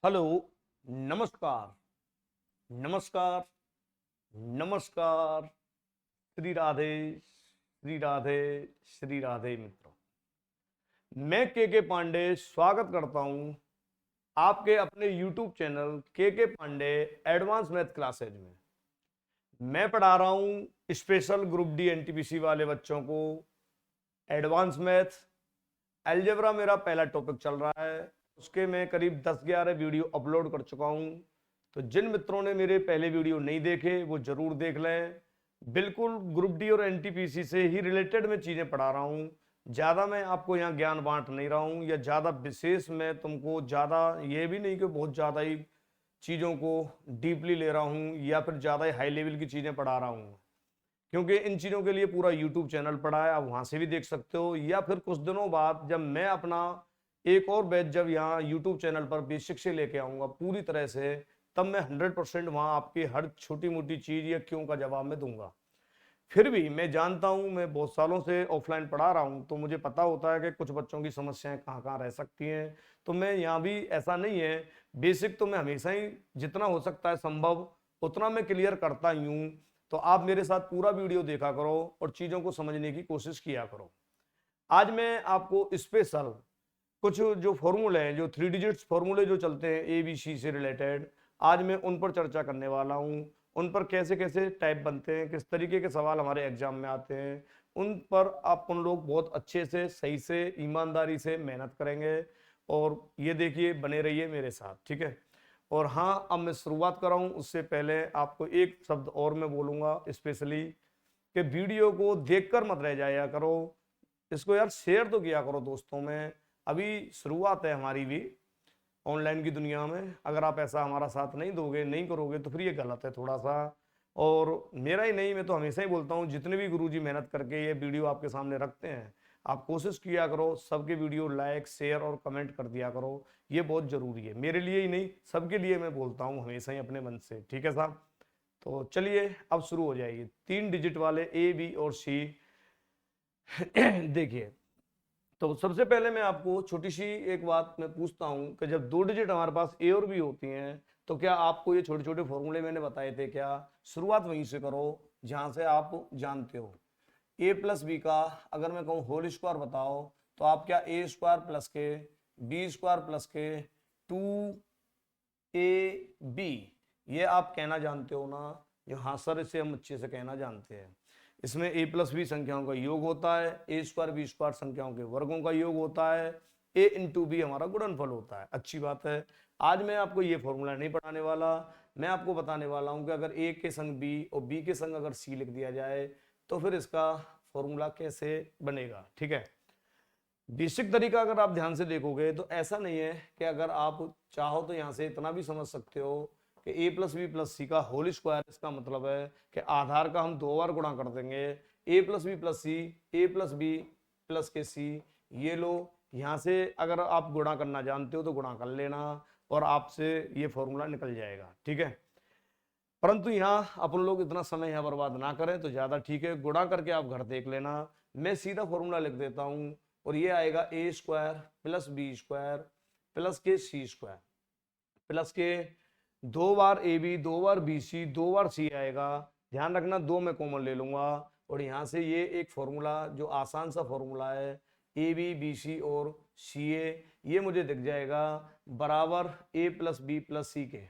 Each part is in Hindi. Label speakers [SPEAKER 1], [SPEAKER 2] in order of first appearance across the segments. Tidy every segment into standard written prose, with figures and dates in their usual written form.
[SPEAKER 1] हेलो, नमस्कार, नमस्कार, नमस्कार। श्री राधे, श्री राधे, श्री राधे मित्रों। मैं के पांडे स्वागत करता हूं आपके अपने YouTube चैनल के पांडे एडवांस मैथ क्लासेज में। मैं पढ़ा रहा हूं स्पेशल ग्रुप डी एनटीपीसी वाले बच्चों को एडवांस मैथ। अलजेब्रा मेरा पहला टॉपिक चल रहा है, उसके मैं करीब 10-11 वीडियो अपलोड कर चुका हूं। तो जिन मित्रों ने मेरे पहले वीडियो नहीं देखे वो जरूर देख लें। बिल्कुल ग्रुप डी और एनटीपीसी से ही रिलेटेड मैं चीजें पढ़ा रहा हूं। ज्यादा मैं आपको यहाँ ज्ञान बांट नहीं रहा हूं, या ज्यादा विशेष मैं तुमको ज्यादा ये भी नहीं कि बहुत ज्यादा ही चीजों को डीपली ले रहा हूं या फिर ज्यादा ही हाई लेवल की चीजें पढ़ा रहा हूं, क्योंकि इन चीज़ों के लिए पूरा यूट्यूब चैनल पड़ा है, आप वहाँ से भी देख सकते हो। या फिर कुछ दिनों बाद जब मैं अपना एक और बैच जब यहाँ यूट्यूब चैनल पर बेसिक से लेके आऊँगा पूरी तरह से, तब मैं 100% वहाँ आपकी हर छोटी मोटी चीज़ या क्यों का जवाब मैं दूंगा। फिर भी मैं जानता हूँ, मैं बहुत सालों से ऑफलाइन पढ़ा रहा हूँ, तो मुझे पता होता है कि कुछ बच्चों की समस्याएं कहाँ कहाँ रह सकती हैं। तो मैं यहाँ भी ऐसा नहीं है, बेसिक तो मैं हमेशा ही जितना हो सकता है संभव उतना मैं क्लियर करता ही हूँ। तो आप मेरे साथ पूरा वीडियो देखा करो और चीज़ों को समझने की कोशिश किया करो। आज मैं आपको स्पेशल कुछ जो फॉर्मूले हैं, जो 3 डिजिट्स फॉर्मूले जो चलते हैं ABC से रिलेटेड, आज मैं उन पर चर्चा करने वाला हूं। उन पर कैसे कैसे टाइप बनते हैं, किस तरीके के सवाल हमारे एग्जाम में आते हैं, उन पर आप उन लोग बहुत अच्छे से सही से ईमानदारी से मेहनत करेंगे। और ये देखिए, बने रहिए मेरे साथ, ठीक है। और हाँ, अब मैं शुरुआत कर रहा हूँ उससे पहले आपको एक शब्द और मैं बोलूँगा स्पेशली, कि वीडियो को देखकर मत रह जाया करो, इसको यार शेयर तो किया करो दोस्तों में। अभी शुरुआत है हमारी भी ऑनलाइन की दुनिया में, अगर आप ऐसा हमारा साथ नहीं दोगे, नहीं करोगे, तो फिर ये गलत है थोड़ा सा। और मेरा ही नहीं, मैं तो हमेशा ही बोलता हूँ, जितने भी गुरुजी मेहनत करके ये वीडियो आपके सामने रखते हैं, आप कोशिश किया करो सबके वीडियो लाइक शेयर और कमेंट कर दिया करो। ये बहुत जरूरी है, मेरे लिए ही नहीं सबके लिए मैं बोलता हूँ हमेशा ही अपने मन से, ठीक है साहब। तो चलिए अब शुरू हो जाइए। 3 डिजिट वाले A, B और C देखिए, तो सबसे पहले मैं आपको छोटी सी एक बात मैं पूछता हूं कि जब 2 डिजिट हमारे पास A और B होती हैं, तो क्या आपको ये छोटे छोटे फॉर्मूले मैंने बताए थे क्या? शुरुआत वहीं से करो जहां से आप जानते हो। A+B का अगर मैं कहूँ होल स्क्वायर बताओ, तो आप क्या A² प्लस के B² प्लस के 2AB, ये आप कहना जानते हो ना? जो हाँ सर, इसे हम अच्छे से कहना जानते हैं। इसमें A+B संख्याओं का योग होता है, A² B² संख्याओं के वर्गों का योग होता है, A इंटू B हमारा गुणनफल होता है। अच्छी बात है। आज मैं आपको ये फॉर्मूला नहीं पढ़ाने वाला, मैं आपको बताने वाला हूं कि अगर A के संग B और B के संग अगर C लिख दिया जाए तो फिर इसका फॉर्मूला कैसे बनेगा, ठीक है। बेसिक तरीका अगर आप ध्यान से देखोगे तो ऐसा नहीं है कि अगर आप चाहो तो यहाँ से इतना भी समझ सकते हो कि A+B+C का होल स्क्वायर, इसका मतलब है कि आधार का हम 2 बार गुणा कर देंगे। A+B+C, A+B+C, ये लो। यहाँ से अगर आप गुणा करना जानते हो तो गुणा कर लेना और आपसे ये फॉर्मूला निकल जाएगा, ठीक है। परंतु यहाँ अपन लोग इतना समय यहाँ बर्बाद ना करें तो ज्यादा ठीक है, गुणा करके आप घर देख लेना। मैं सीधा फॉर्मूला लिख देता हूँ और ये आएगा A² प्लस B² प्लस के C² प्लस के 2 बार AB, 2 बार BC, 2 बार C आएगा। ध्यान रखना 2 में कॉमन ले लूंगा और यहाँ से ये एक फॉर्मूला जो आसान सा फॉर्मूला है AB, BC और CA, ये मुझे दिख जाएगा बराबर A+B+C के।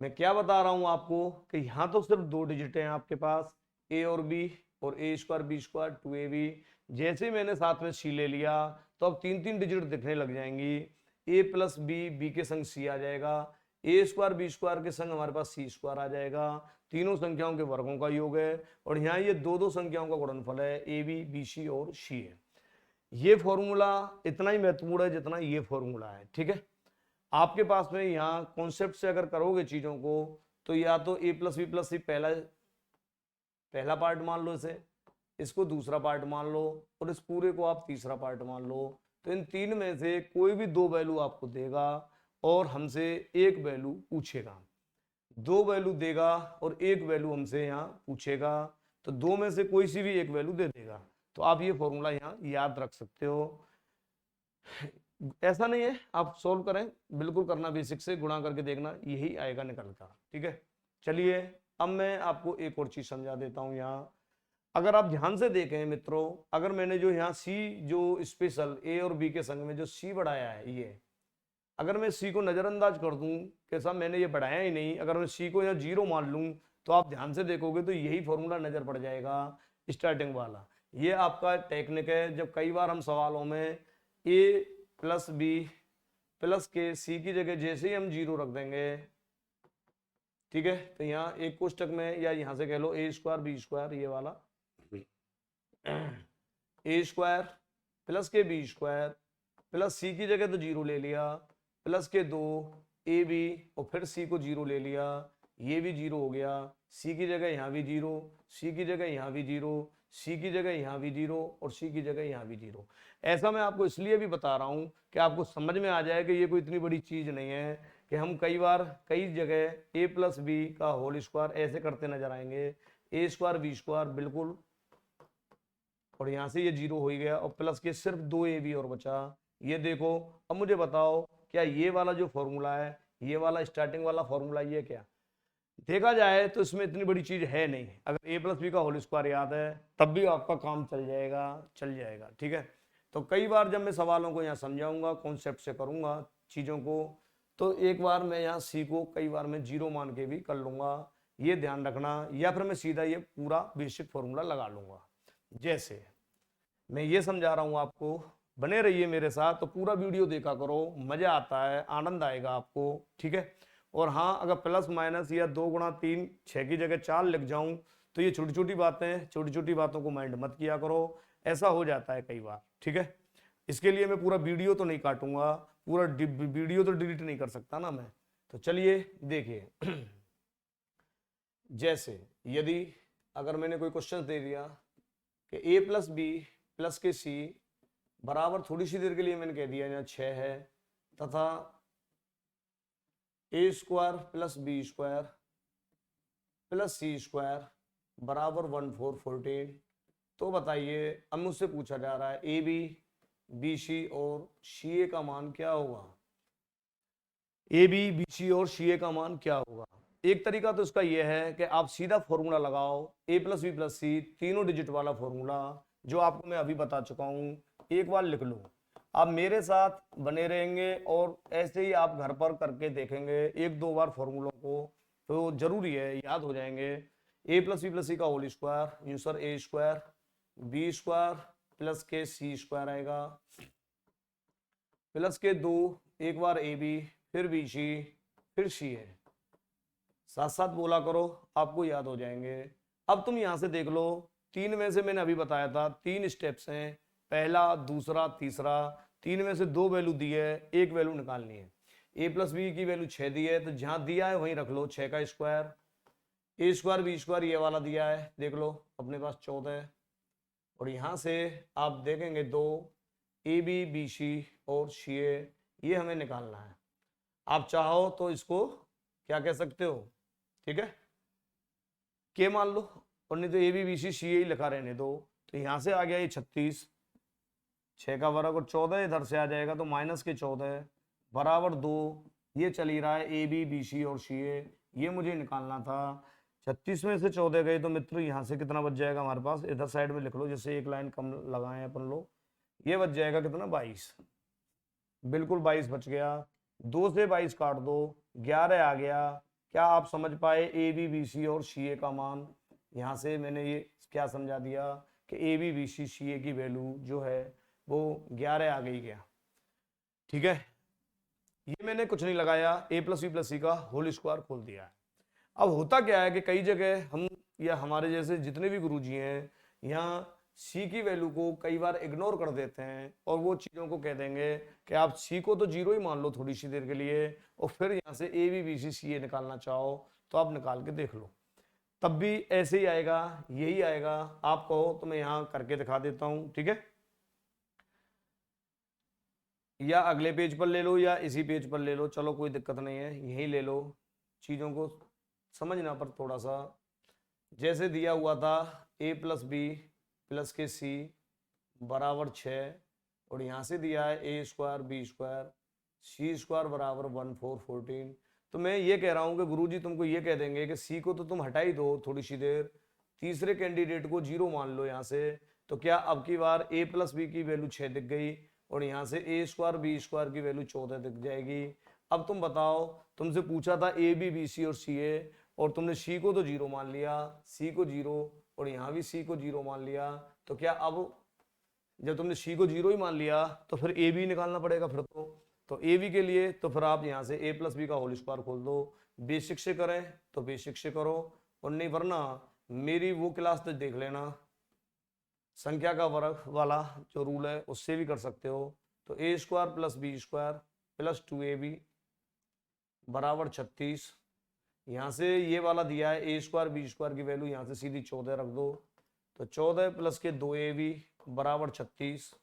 [SPEAKER 1] मैं क्या बता रहा हूं आपको कि यहां तो सिर्फ 2 डिजिट हैं आपके पास, A और B, और A² B² 2AB। जैसे ही मैंने साथ में C ले लिया तो अब 3-3 डिजिट दिखने लग जाएंगी। A+B, B के संग C आ जाएगा, A² B² के संग हमारे पास C² आ जाएगा। तीनों संख्याओं के वर्गों का योग है और यहाँ ये 2-2 संख्याओं का गुणनफल है, AB, BC और C है। ये फॉर्मूला इतना ही महत्वपूर्ण है जितना ये फॉर्मूला है, ठीक है। आपके पास में यहाँ कॉन्सेप्ट से अगर करोगे चीजों को, तो या तो A+B+C पहला पार्ट मान लो, इसे इसको दूसरा पार्ट मान लो और इस पूरे को आप तीसरा पार्ट मान लो। तो इन तीन में से कोई भी 2 वैल्यू आपको देगा और हमसे एक वैल्यू पूछेगा। 2 वैल्यू देगा और एक वैल्यू हमसे यहाँ पूछेगा, तो 2 में से कोई सी भी एक वैल्यू दे देगा। तो आप ये फॉर्मूला यहाँ याद रख सकते हो। ऐसा नहीं है, आप सोल्व करें, बिल्कुल करना बेसिक से, गुणा करके देखना, यही आएगा निकल कर। ठीक है, चलिए अब मैं आपको एक और चीज समझा देता हूं। यहाँ अगर आप ध्यान से देखें मित्रों, अगर मैंने जो यहाँ सी जो स्पेशल ए और बी के संग में जो सी बढ़ाया है, ये अगर मैं सी को नजरअंदाज कर दूं कि साहब मैंने ये बढ़ाया ही नहीं, अगर मैं सी को यहाँ 0 मान लूं, तो आप ध्यान से देखोगे तो यही फॉर्मूला नजर पड़ जाएगा स्टार्टिंग वाला। ये आपका टेक्निक है, जब कई बार हम सवालों में ए प्लस बी प्लस के सी की जगह जैसे ही हम 0 रख देंगे, ठीक है, तो यहाँ एक कोष्टक में या यहाँ से कह लो ए स्क्वायर बी स्क्वायर, ये वाला ए स्क्वायर प्लस के बी स्क्वायर प्लस सी की जगह तो 0 ले लिया, प्लस के 2 ए बी और फिर सी को 0 ले लिया, ये भी 0 हो गया, सी की जगह यहाँ भी 0, सी की जगह यहाँ भी 0, सी की जगह यहाँ भी 0 और सी की जगह यहाँ भी 0। ऐसा मैं आपको इसलिए भी बता रहा हूँ कि आपको समझ में आ जाए कि ये कोई इतनी बड़ी चीज नहीं है कि हम कई बार कई जगह ए प्लस बी का होल स्क्वायर ऐसे करते नजर आएंगे, ए स्क्वायर बी स्क्वायर बिल्कुल, और यहां से ये 0 हो ही गया और प्लस के सिर्फ 2 ए बी और बचा। ये देखो, अब मुझे बताओ क्या ये वाला जो फॉर्मूला है, ये वाला स्टार्टिंग वाला फॉर्मूला, ये क्या देखा जाए तो इसमें इतनी बड़ी चीज है नहीं। अगर ए प्लस बी का होल स्क्वायर याद है तब भी आपका काम चल जाएगा, चल जाएगा। ठीक है, तो कई बार जब मैं सवालों को यहाँ समझाऊंगा, कॉन्सेप्ट से करूंगा चीजों को, तो एक बार मैं यहाँ सी को कई बार मैं 0 मान के भी कर लूंगा, ये ध्यान रखना, या फिर मैं सीधा ये पूरा बेसिक फॉर्मूला लगा लूंगा। जैसे मैं ये समझा रहा हूँ आपको, बने रहिए मेरे साथ, तो पूरा वीडियो देखा करो, मजा आता है, आनंद आएगा आपको। ठीक है, और हाँ, अगर प्लस माइनस या 2 गुणा 3 6 की जगह 4 लिख जाऊं तो ये छोटी छोटी बातें, छोटी छोटी बातों को माइंड मत किया करो, ऐसा हो जाता है कई बार। ठीक है, इसके लिए मैं पूरा वीडियो तो नहीं काटूंगा, पूरा वीडियो तो डिलीट नहीं कर सकता ना मैं। तो चलिए देखिए जैसे यदि अगर मैंने कोई क्वेश्चन दे दिया कि ए प्लस बी प्लस के सी बराबर, थोड़ी सी देर के लिए मैंने कह दिया यहाँ 6 है, तथा A square plus B square plus C square बराबर 1 4 14, तो बताइए अब मुझसे पूछा जा रहा है ए बी बी सी और सी ए का मान क्या होगा, ए बी बी सी और सी ए का मान क्या होगा। एक तरीका तो इसका यह है कि आप सीधा फॉर्मूला लगाओ, ए प्लस बी प्लस सी तीनों डिजिट वाला फॉर्मूला जो आपको मैं अभी बता चुका हूं, एक बार लिख लो। आप मेरे साथ बने रहेंगे और ऐसे ही आप घर पर करके देखेंगे एक दो बार फॉर्मूलों को, तो जरूरी है याद हो जाएंगे। ए प्लस बी प्लस सी का होल स्क्वायर, यूं sir A square B square plus के सी स्क्वायर आएगा, प्लस के 2 एक बार ए बी फिर बी सी फिर सी है, साथ साथ बोला करो, आपको याद हो जाएंगे। अब तुम यहां से देख लो, 3 में से मैंने अभी बताया था 3 स्टेप्स हैं, पहला दूसरा तीसरा, 3 में से 2 वैल्यू दी है, एक वैल्यू निकालनी है। ए प्लस बी की वैल्यू 6 दी है, तो जहां दिया है वहीं रख लो 6 का स्क्वायर, ए स्क्वायर बी स्क्वायर ये वाला दिया है, देख लो अपने पास 14 है, और यहां से आप देखेंगे 2 ए बी बी सी और सी ए, ये हमें निकालना है। आप चाहो तो इसको क्या कह सकते हो, ठीक है, के मान लो, और नहीं तो ए बी बी सी सी ए ही लिखा रहने दो। तो यहां से आ गया ये 36, 6 का वर्ग और 14 इधर से आ जाएगा तो माइनस के 14 बराबर 2, ये चल ही रहा है ए बी बी सी और सी ए, ये मुझे निकालना था। 36 में से 14 गए तो मित्र यहाँ से कितना बच जाएगा हमारे पास, इधर साइड में लिख लो, जैसे एक लाइन कम लगाए अपन लोग, ये बच जाएगा कितना 22, बिल्कुल 22 बच गया। 2 से 22 काट दो, 11 आ गया। क्या आप समझ पाए ए बी बी सी और सी ए का मान, यहाँ से मैंने ये क्या समझा दिया कि ए B B C C A की वैल्यू जो है वो 11 आ गई क्या, ठीक है। ये मैंने कुछ नहीं लगाया, ए प्लस बी प्लस सी का होल स्क्वायर खोल दिया है। अब होता क्या है कि कई जगह हम या हमारे जैसे जितने भी गुरुजी हैं यहाँ सी की वैल्यू को कई बार इग्नोर कर देते हैं और वो चीज़ों को कह देंगे कि आप सी को तो 0 ही मान लो थोड़ी सी देर के लिए, और फिर यहाँ से ए बी बी सी सी ए निकालना चाहो तो आप निकाल के देख लो, तब भी ऐसे ही आएगा, यही आएगा। आप कहो तो मैं यहाँ करके दिखा देता हूँ, ठीक है, या अगले पेज पर ले लो या इसी पेज पर ले लो, चलो कोई दिक्कत नहीं है, यही ले लो। चीज़ों को समझना पर थोड़ा सा, जैसे दिया हुआ था ए प्लस बी प्लस के सी बराबर 6, और यहाँ से दिया है A square B square C square बराबर 1414। तो मैं ये कह रहा हूँ कि गुरुजी तुमको ये कह देंगे कि सी को तो तुम हटा ही दो थोड़ी सी देर, तीसरे कैंडिडेट को 0 मान लो यहाँ से। तो क्या अब की बार a प्लस बी की वैल्यू 6 दिख गई और यहाँ से ए स्क्वायर बी स्क्वायर की वैल्यू 14 दिख जाएगी। अब तुम बताओ, तुमसे पूछा था ए बी बी सी और सी ए, और तुमने सी को तो 0 मान लिया, सी को 0 और यहाँ भी सी को 0 मान लिया। तो क्या अब जब तुमने सी को 0 ही मान लिया तो फिर ए बी निकालना पड़ेगा फिर तो ए बी के लिए तो फिर आप यहाँ से ए प्लस बी का होल स्क्वायर खोल दो। बेसिक से करें तो बेसिक से करो, और नहीं वरना मेरी वो क्लास तो देख लेना, संख्या का वर्ग वाला जो रूल है उससे भी कर सकते हो। तो A square plus B square plus 2ab बराबर 36। यहाँ से ये वाला दिया है ए स्क्वायर बी स्क्वायर की वैल्यू यहाँ से सीधी 14 रख दो। तो 14 प्लस के 2ab बराबर 36।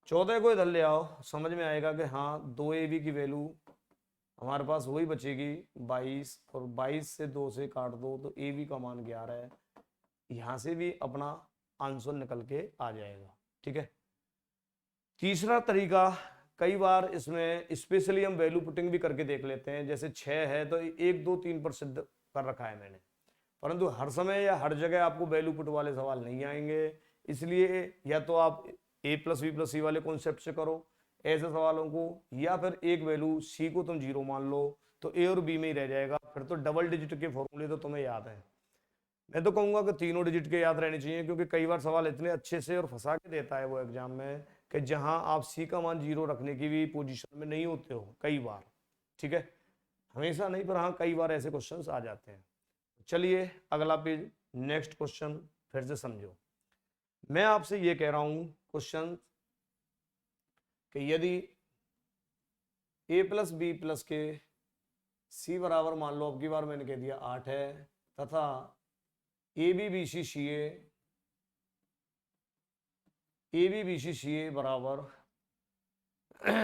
[SPEAKER 1] 14 को इधर ले आओ, समझ में आएगा कि हाँ 2ab की वैल्यू हमारे पास वही बचेगी 22, और 22 से 2 से काट दो तो ab का मान 11 है। यहाँ से भी अपना आंसर निकल के आ जाएगा। ठीक है। तीसरा तरीका, कई बार इसमें स्पेशली हम वैल्यू पुटिंग भी करके देख लेते हैं। जैसे 6 है तो 1 2 3 पर सिद्ध कर रखा है मैंने, परंतु हर समय या हर जगह आपको वैल्यू पुट वाले सवाल नहीं आएंगे, इसलिए या तो आप a प्लस बी प्लस सी वाले कॉन्सेप्ट से करो ऐसे सवालों को, या फिर एक वैल्यू सी को तुम 0 मान लो तो ए और बी में ही रह जाएगा। फिर तो डबल डिजिट के फॉर्मूले तो तुम्हें याद है। मैं तो कहूंगा कि तीनों डिजिट के याद रहने चाहिए, क्योंकि कई बार सवाल इतने अच्छे से और फंसा के देता है वो एग्जाम में कि जहां आप सी का मान 0 रखने की भी पोजीशन में नहीं होते हो कई बार। ठीक है, हमेशा नहीं, पर हाँ कई बार ऐसे क्वेश्चंस आ जाते हैं। चलिए अगला पेज, नेक्स्ट क्वेश्चन फिर से समझो। मैं आपसे ये कह रहा हूं क्वेश्चन कि यदि a प्लस बी प्लस के सी बराबर मान लो, अब की बार मैंने कह दिया 8 है, तथा ए B B C C A बराबर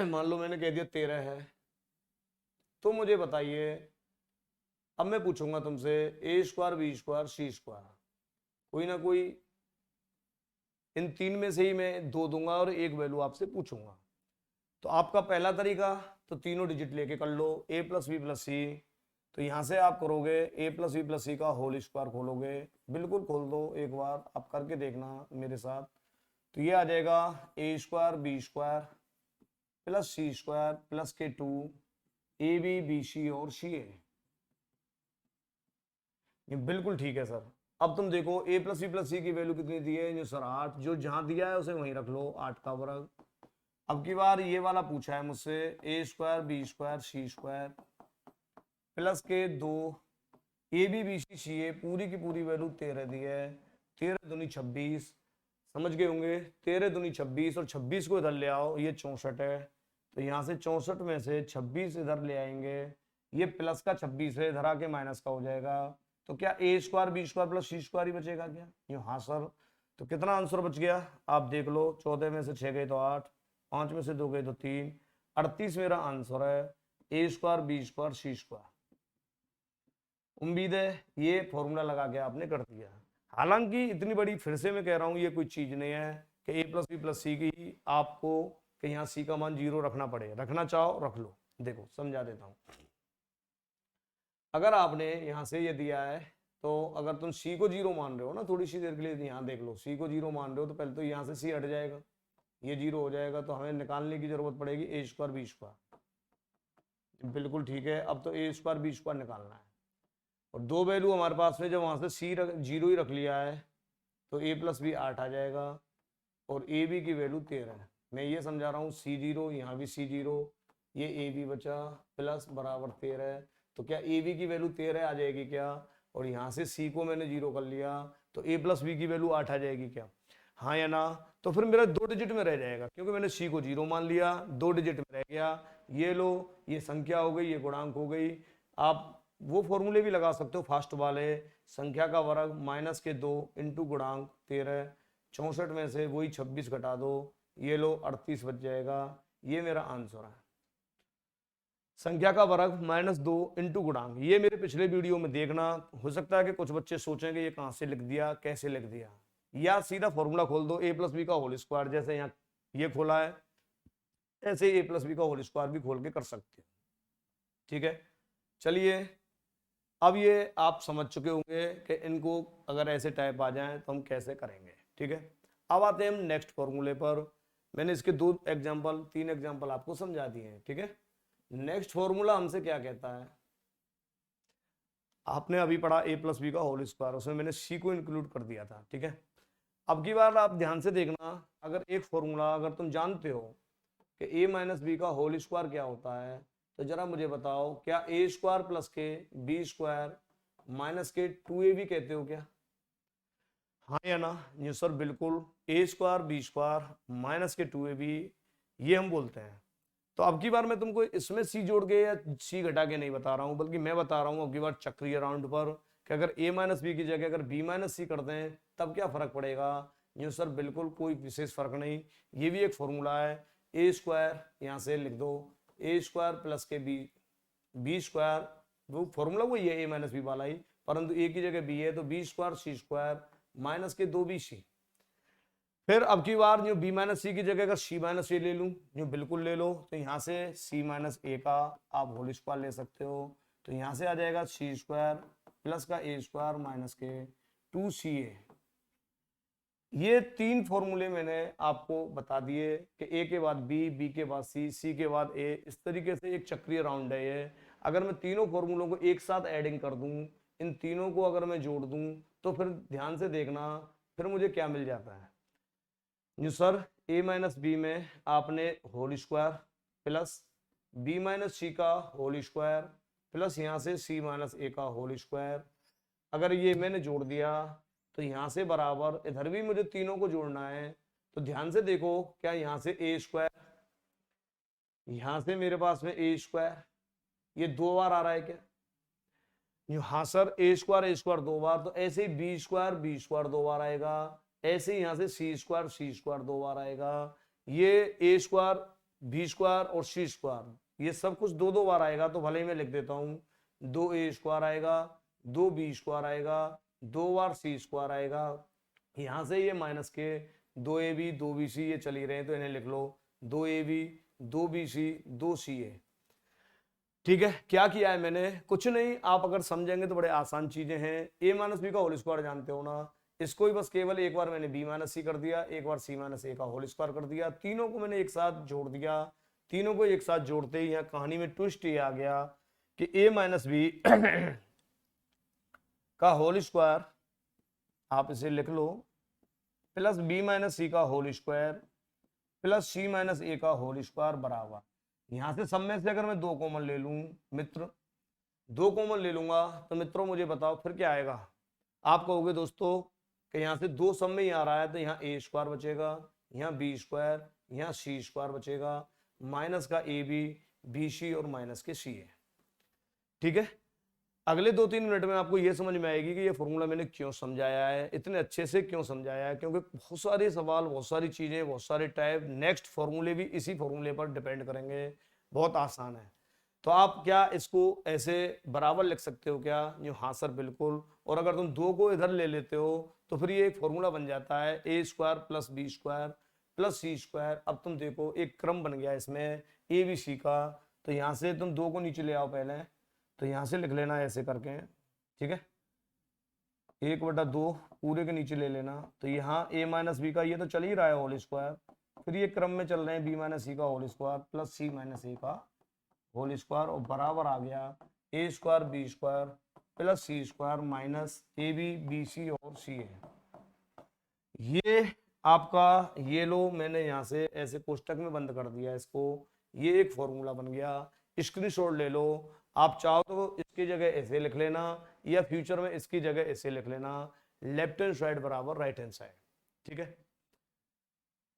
[SPEAKER 1] मान लो मैंने कह दिया 13 है, तो मुझे बताइए, अब मैं पूछूंगा तुमसे ए square B square C square, कोई ना कोई इन तीन में से ही मैं 2 दूंगा और एक वैल्यू आपसे पूछूंगा। तो आपका पहला तरीका तो तीनों डिजिट लेके कर लो, ए प्लस बी प्लस सी, तो यहां से आप करोगे ए प्लस बी प्लस सी का होल स्क्वायर खोलोगे, बिल्कुल खोल दो, एक बार आप करके देखना मेरे साथ। तो ये आ जाएगा ए square B square plus C square plus के 2 ए बी बी सी और सी ए। ये बिल्कुल ठीक है सर। अब तुम देखो ए प्लस बी प्लस सी की वैल्यू कितनी दी है, जो सर 8, जो जहां दिया है उसे वहीं रख लो, 8 का वर्ग। अब की बार ये वाला पूछा है मुझसे ए square B square C square plus के 2 ए बी बी सी सी ए, पूरी की पूरी वैल्यू 13 दी है, 13 दूनी 26, समझ गए होंगे, 13 दूनी 26 और 26 को इधर ले आओ, ये 64 है, तो यहाँ से 64 में से 26 इधर ले आएंगे, ये प्लस का 26 है, इधर आके माइनस का हो जाएगा। तो क्या ए square B square plus C square ही बचेगा क्या? यूँ हाँ सर। तो कितना आंसर बच गया आप देख लो, 14 में से 6 गए तो 8, 5 में से 2 गए तो 3, 38 मेरा आंसर है, A square B square C square. उम्मीद है ये फॉर्मूला लगा के आपने कर दिया। हालांकि इतनी बड़ी फिर से मैं कह रहा हूँ ये कोई चीज नहीं है कि ए प्लस बी प्लस सी की आपको कि यहाँ सी का मान 0 रखना पड़े, रखना चाहो रख लो। देखो समझा देता हूँ, अगर आपने यहाँ से ये दिया है तो अगर तुम सी को 0 मान रहे हो ना, थोड़ी सी देर के लिए यहाँ देख लो, सी को 0 मान रहे हो तो पहले तो यहाँ से सी हट जाएगा, ये 0 हो जाएगा, तो हमें निकालने की जरूरत पड़ेगी ए स्क्वायर बी स्क्वायर। बिल्कुल ठीक है, अब तो ए स्क्वायर बी स्क्वायर निकालना है, और 2 वैल्यू हमारे पास में, जब वहां से सी 0 ही रख लिया है तो ए प्लस बी 8 आ जाएगा और ए बी की वैल्यू 13 है। मैं ये समझा रहा हूँ सी 0, यहाँ भी सी 0, ये ए बी बचा प्लस बराबर 13, तो क्या ए बी की वैल्यू 13 आ जाएगी क्या? और यहाँ से सी को मैंने 0 कर लिया तो ए प्लस बी की वैल्यू 8 आ जाएगी क्या? हाँ या ना? तो फिर मेरा 2 डिजिट में रह जाएगा, क्योंकि मैंने सी को 0 मान लिया, 2 डिजिट में रह गया। ये लो, ये संख्या हो गई, ये गुणांक हो गई। आप वो फॉर्मूले भी लगा सकते हो फास्ट वाले, संख्या का वर्ग माइनस के 2 इंटू गुणांक 13, 64 में से वही 26 घटा दो, ये लो 38 बच जाएगा। ये मेरा आंसर है, संख्या का वर्ग माइनस 2 इंटू गुणांक। ये मेरे पिछले वीडियो में देखना, हो सकता है कि कुछ बच्चे सोचेंगे ये कहाँ से लिख दिया, कैसे लिख दिया, या सीधा फॉर्मूला खोल दो ए प्लस बी का होल स्क्वायर, जैसे यहाँ ये खोला है, ऐसे ए प्लस बी का होल स्क्वायर भी खोल के कर सकते हो। ठीक है, चलिए अब ये आप समझ चुके होंगे कि इनको अगर ऐसे टाइप आ जाएं तो हम कैसे करेंगे। ठीक है, अब आते हैं हम नेक्स्ट फॉर्मूले पर। मैंने इसके 3 एग्जांपल आपको समझा दिए हैं। ठीक है, नेक्स्ट फॉर्मूला हमसे क्या कहता है, आपने अभी पढ़ा ए प्लस बी का होल स्क्वायर, उसमें मैंने सी को इंक्लूड कर दिया था। ठीक है, अब की बार आप ध्यान से देखना, अगर एक फॉर्मूला अगर तुम जानते हो कि ए माइनस बी का होल स्क्वायर क्या होता है, तो जरा मुझे बताओ क्या ए स्क्वायर प्लस के बी स्क्वायर माइनस के 2ab कहते हो क्या? हाँ या ना? ये सर बिल्कुल, ए स्क्वायर बी स्क्वायर माइनस के 2ab ये हम बोलते हैं। तो अब की बार मैं तुमको इसमें सी जोड़ के या सी घटा के नहीं बता रहा हूं, बल्कि मैं बता रहा हूं अब की बार चक्रीय राउंड पर कि अगर ए माइनस बी की जगह अगर बी माइनस सी करते हैं तब क्या फर्क पड़ेगा। ये सर बिल्कुल कोई विशेष फर्क नहीं, ये भी एक फॉर्मूला है। ए स्क्वायर यहाँ से लिख दो, ए स्क्वायर प्लस के बी स्क्वायर, वो फॉर्मूला वही है ए माइनस बी वाला ही, परंतु ए की जगह बी है तो B square C square minus के 2bc। फिर अब की बार जो बी माइनस सी की जगह अगर सी माइनस ए ले लूं, जो बिल्कुल ले लो, तो यहाँ से सी माइनस ए का आप होल स्क्वायर ले सकते हो, तो यहाँ से आ जाएगा सी स्क्वायर प्लस का ए स्क्वायर माइनस के 2ca। ये 3 फॉर्मूले मैंने आपको बता दिए कि ए के बाद बी, बी के बाद सी, सी के बाद ए, इस तरीके से एक चक्रीय राउंड है ये। अगर मैं तीनों फॉर्मूलों को एक साथ एडिंग कर दूं, इन तीनों को अगर मैं जोड़ दूं, तो फिर ध्यान से देखना फिर मुझे क्या मिल जाता है। जो सर ए माइनस बी में आपने whole square plus B minus C का होल स्क्वायर प्लस यहाँ से सी माइनस ए का होल स्क्वायर, अगर ये मैंने जोड़ दिया तो यहाँ से बराबर इधर भी मुझे तीनों को जोड़ना है। तो ध्यान से देखो, क्या यहाँ से ए स्क्वायर, यहाँ से मेरे पास में ए स्क्वायर, ये 2 बार आ रहा है क्या? हाँ सर, ए स्क्वायर 2 बार, तो ऐसे ही बी स्क्वायर 2 बार आएगा, ऐसे ही यहाँ से सी स्क्वायर 2 बार आएगा, ये ए स्क्वायर बी स्क्वायर और सी स्क्वायर ये सब कुछ 2 2 बार आएगा। तो भले ही मैं लिख देता हूँ 2a स्क्वायर आएगा, 2b स्क्वायर आएगा, 2 बार सी स्क्वायर आएगा, यहाँ से ये माइनस के 2ab 2bc ये चली रहे हैं, तो इन्हें लिख लो 2ab 2bc 2ca। ठीक है, क्या किया है मैंने? कुछ नहीं, आप अगर समझेंगे तो बड़े आसान चीजें हैं। ए माइनस बी का होल स्क्वायर जानते हो ना, इसको ही बस केवल एक बार मैंने बी माइनस सी कर दिया, एक बार सी माइनस ए का होल स्क्वायर कर दिया, तीनों को मैंने एक साथ जोड़ दिया। तीनों को एक साथ जोड़ते ही यहाँ कहानी में ट्विस्ट ये आ गया कि ए माइनस बी का होल स्क्वायर आप इसे लिख लो प्लस बी माइनस सी का whole square plus C minus A का होल स्क्वायर बराबर, यहां से सब में से अगर मैं 2 कॉमन ले लूं मित्र, 2 कॉमन ले लूंगा, तो मित्रों मुझे बताओ फिर क्या आएगा। आप कहोगे दोस्तों कि यहाँ से 2 सब में ही आ रहा है, तो यहाँ ए स्क्वायर बचेगा, यहाँ बी स्क्वायर, यहाँ सी स्क्वायर बचेगा, माइनस का ए बी बी सी और माइनस के सी ए। ठीक है, अगले 2-3 मिनट में आपको यह समझ में आएगी कि ये फॉर्मूला मैंने क्यों समझाया है, इतने अच्छे से क्यों समझाया है, क्योंकि बहुत सारे सवाल, बहुत सारी चीजें, बहुत सारे टाइप, नेक्स्ट फॉर्मूले भी इसी फॉर्मूले पर डिपेंड करेंगे। बहुत आसान है। तो आप क्या इसको ऐसे बराबर लिख सकते हो क्या? यूं हाँ सर बिल्कुल। और अगर तुम 2 को इधर ले लेते हो तो फिर ये एक फॉर्मूला बन जाता है A square plus B square plus C square. अब तुम देखो एक क्रम बन गया इसमें ए बी सी का, तो यहाँ से तुम 2 को नीचे ले आओ पहले, तो यहाँ से लिख लेना ऐसे करके। ठीक है, 1/2 पूरे के नीचे ले लेना, तो यहाँ ए माइनस बी का ये तो चल ही रहा है होल स्क्वायर, फिर ये क्रम में चल रहे हैं बी माइनस सी का whole square plus C minus A का होल स्क्वायर, और बराबर आ गया A square B square plus C square minus A B B C और सी ए। ये आपका ये लो, मैंने यहाँ से ऐसे कोष्टक में बंद कर दिया इसको, ये एक फॉर्मूला बन गया। स्क्रीनशॉट ले लो, आप चाहो तो इसकी जगह ऐसे लिख लेना या फ्यूचर में इसकी जगह ऐसे लिख लेना, लेफ्ट हैंड साइड बराबर राइट हैंड साइड। ठीक है,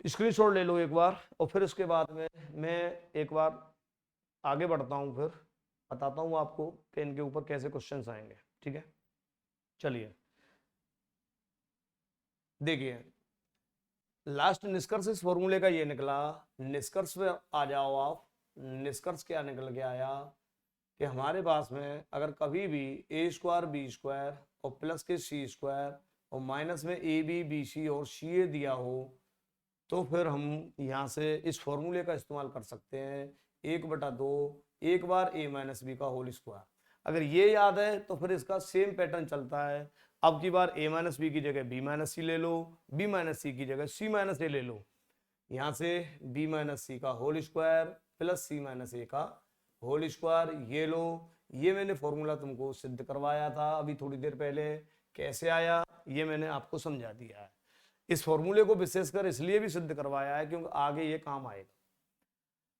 [SPEAKER 1] स्क्रीनशॉट ले लो एक बार, और फिर उसके बाद में मैं एक बार आगे बढ़ता हूं, फिर बताता हूं आपको कि इनके ऊपर कैसे क्वेश्चंस आएंगे। ठीक है, चलिए देखिए, लास्ट निष्कर्ष इस फॉर्मूले का ये निकला, निष्कर्ष पे आ जाओ आप। निष्कर्ष क्या निकल के आया कि हमारे पास में अगर कभी भी ए स्क्वायर बी स्क्वायर और प्लस के सी स्क्वायर और माइनस में ए बी बी सी और सी ए दिया हो, तो फिर हम यहाँ से इस फॉर्मूले का इस्तेमाल कर सकते हैं, 1/2 एक बार a माइनस बी का होल स्क्वायर। अगर ये याद है तो फिर इसका सेम पैटर्न चलता है। अब की बार a माइनस बी की जगह b माइनस सी ले लो, b माइनस सी की जगह c माइनस ए ले लो। यहाँ से b माइनस सी का whole square plus c minus A का होल स्क्वायर, ये लो। ये मैंने फॉर्मूला तुमको सिद्ध करवाया था अभी थोड़ी देर पहले। कैसे आया ये मैंने आपको समझा दिया है। इस फॉर्मूले को विशेषकर इसलिए भी सिद्ध करवाया है क्योंकि आगे ये काम आएगा।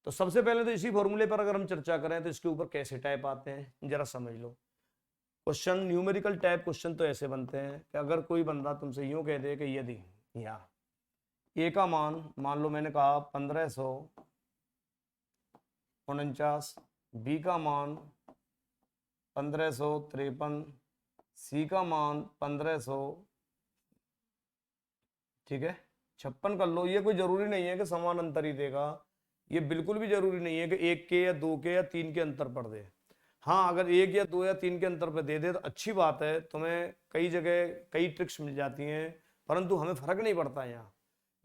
[SPEAKER 1] तो सबसे पहले तो इसी फॉर्मूले पर अगर हम चर्चा करें तो इसके ऊपर कैसे टाइप आते हैं जरा समझ लो। क्वेश्चन न्यूमेरिकल टाइप क्वेश्चन तो ऐसे बनते हैं कि अगर कोई बंदा तुमसे यूं कह दे कि यदि यहाँ ए का मान लो मैंने कहा 1549, बी का मान 1553, सी का मान 1500, ठीक है 56 कर लो। ये कोई जरूरी नहीं है कि समान अंतर ही देगा, ये बिल्कुल भी जरूरी नहीं है कि एक के या दो के या तीन के अंतर पर दे। हाँ अगर एक या दो या तीन के अंतर पर दे दे तो अच्छी बात है, तुम्हें कई जगह कई ट्रिक्स मिल जाती हैं, परंतु हमें फर्क नहीं पड़ता।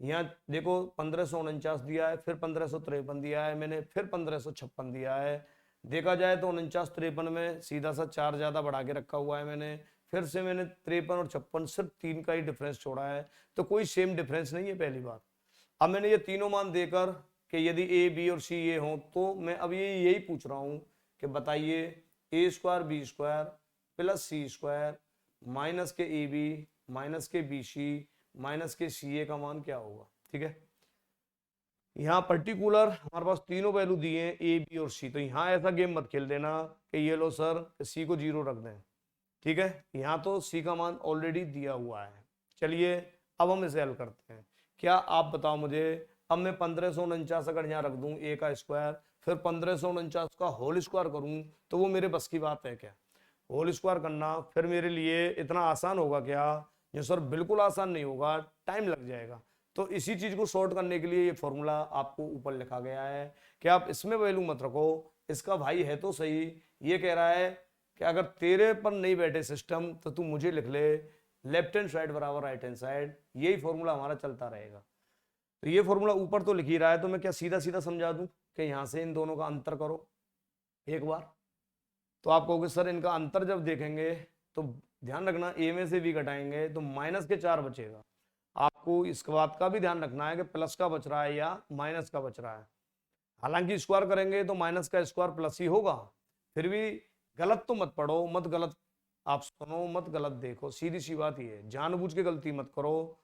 [SPEAKER 1] यहाँ देखो 1549 दिया है, फिर 1553 दिया है मैंने, फिर 1556 दिया है। देखा जाए तो 49-53 में सीधा सा 4 ज्यादा बढ़ा के रखा हुआ है मैंने, फिर से मैंने 53 और 56 सिर्फ 3 का ही डिफरेंस छोड़ा है, तो कोई सेम डिफरेंस नहीं है पहली बात। अब मैंने ये तीनों मान देकर कि यदि ए बी और सी ये हो तो मैं अब ये यही पूछ रहा हूँ कि बताइए ए square B square plus C square minus के ए बी माइनस के बी सी माइनस के सी ए का मान क्या होगा। ठीक है यहाँ पर्टिकुलर हमारे पास तीनों वैल्यू दिए हैं ए बी और सी, तो यहाँ ऐसा गेम मत खेल देना कि ये लो सर सी को 0 रख दें। ठीक है यहाँ तो सी का मान ऑलरेडी दिया हुआ है। चलिए अब हम इसे हल करते हैं। क्या आप बताओ मुझे, अब मैं 1549 अगर यहाँ रख दूं ए का स्क्वायर फिर 1549 का होल स्क्वायर करूं तो वो मेरे बस की बात है क्या? होल स्क्वायर करना फिर मेरे लिए इतना आसान होगा क्या? ये सर बिल्कुल आसान नहीं होगा, टाइम लग जाएगा। तो इसी चीज को सॉर्ट करने के लिए ये फॉर्मूला आपको ऊपर लिखा गया है कि आप इसमें वैल्यू मत रखो। इसका भाई है तो सही, ये कह रहा है कि अगर तेरे पर नहीं बैठे सिस्टम तो तू मुझे लिख ले, लेफ्ट हैंड साइड बराबर राइट हैंड साइड, यही फॉर्मूला हमारा चलता रहेगा। तो ये फॉर्मूला ऊपर तो लिख ही रहा है, तो मैं क्या सीधा सीधा समझा दूं कि यहां से इन दोनों का अंतर करो एक बार। तो आप कहोगे सर इनका अंतर जब देखेंगे तो ध्यान रखना ए में से बी घटाएंगे तो माइनस के 4 बचेगा। आपको इस बात का भी ध्यान रखना है कि प्लस का बच रहा है या माइनस का बच रहा है। हालांकि स्क्वायर करेंगे तो माइनस का स्क्वायर प्लस ही होगा, फिर भी गलत तो मत पढ़ो, मत गलत आप सुनो, मत गलत देखो, सीधी सी बात ये है, जानबूझ के गलती मत करो।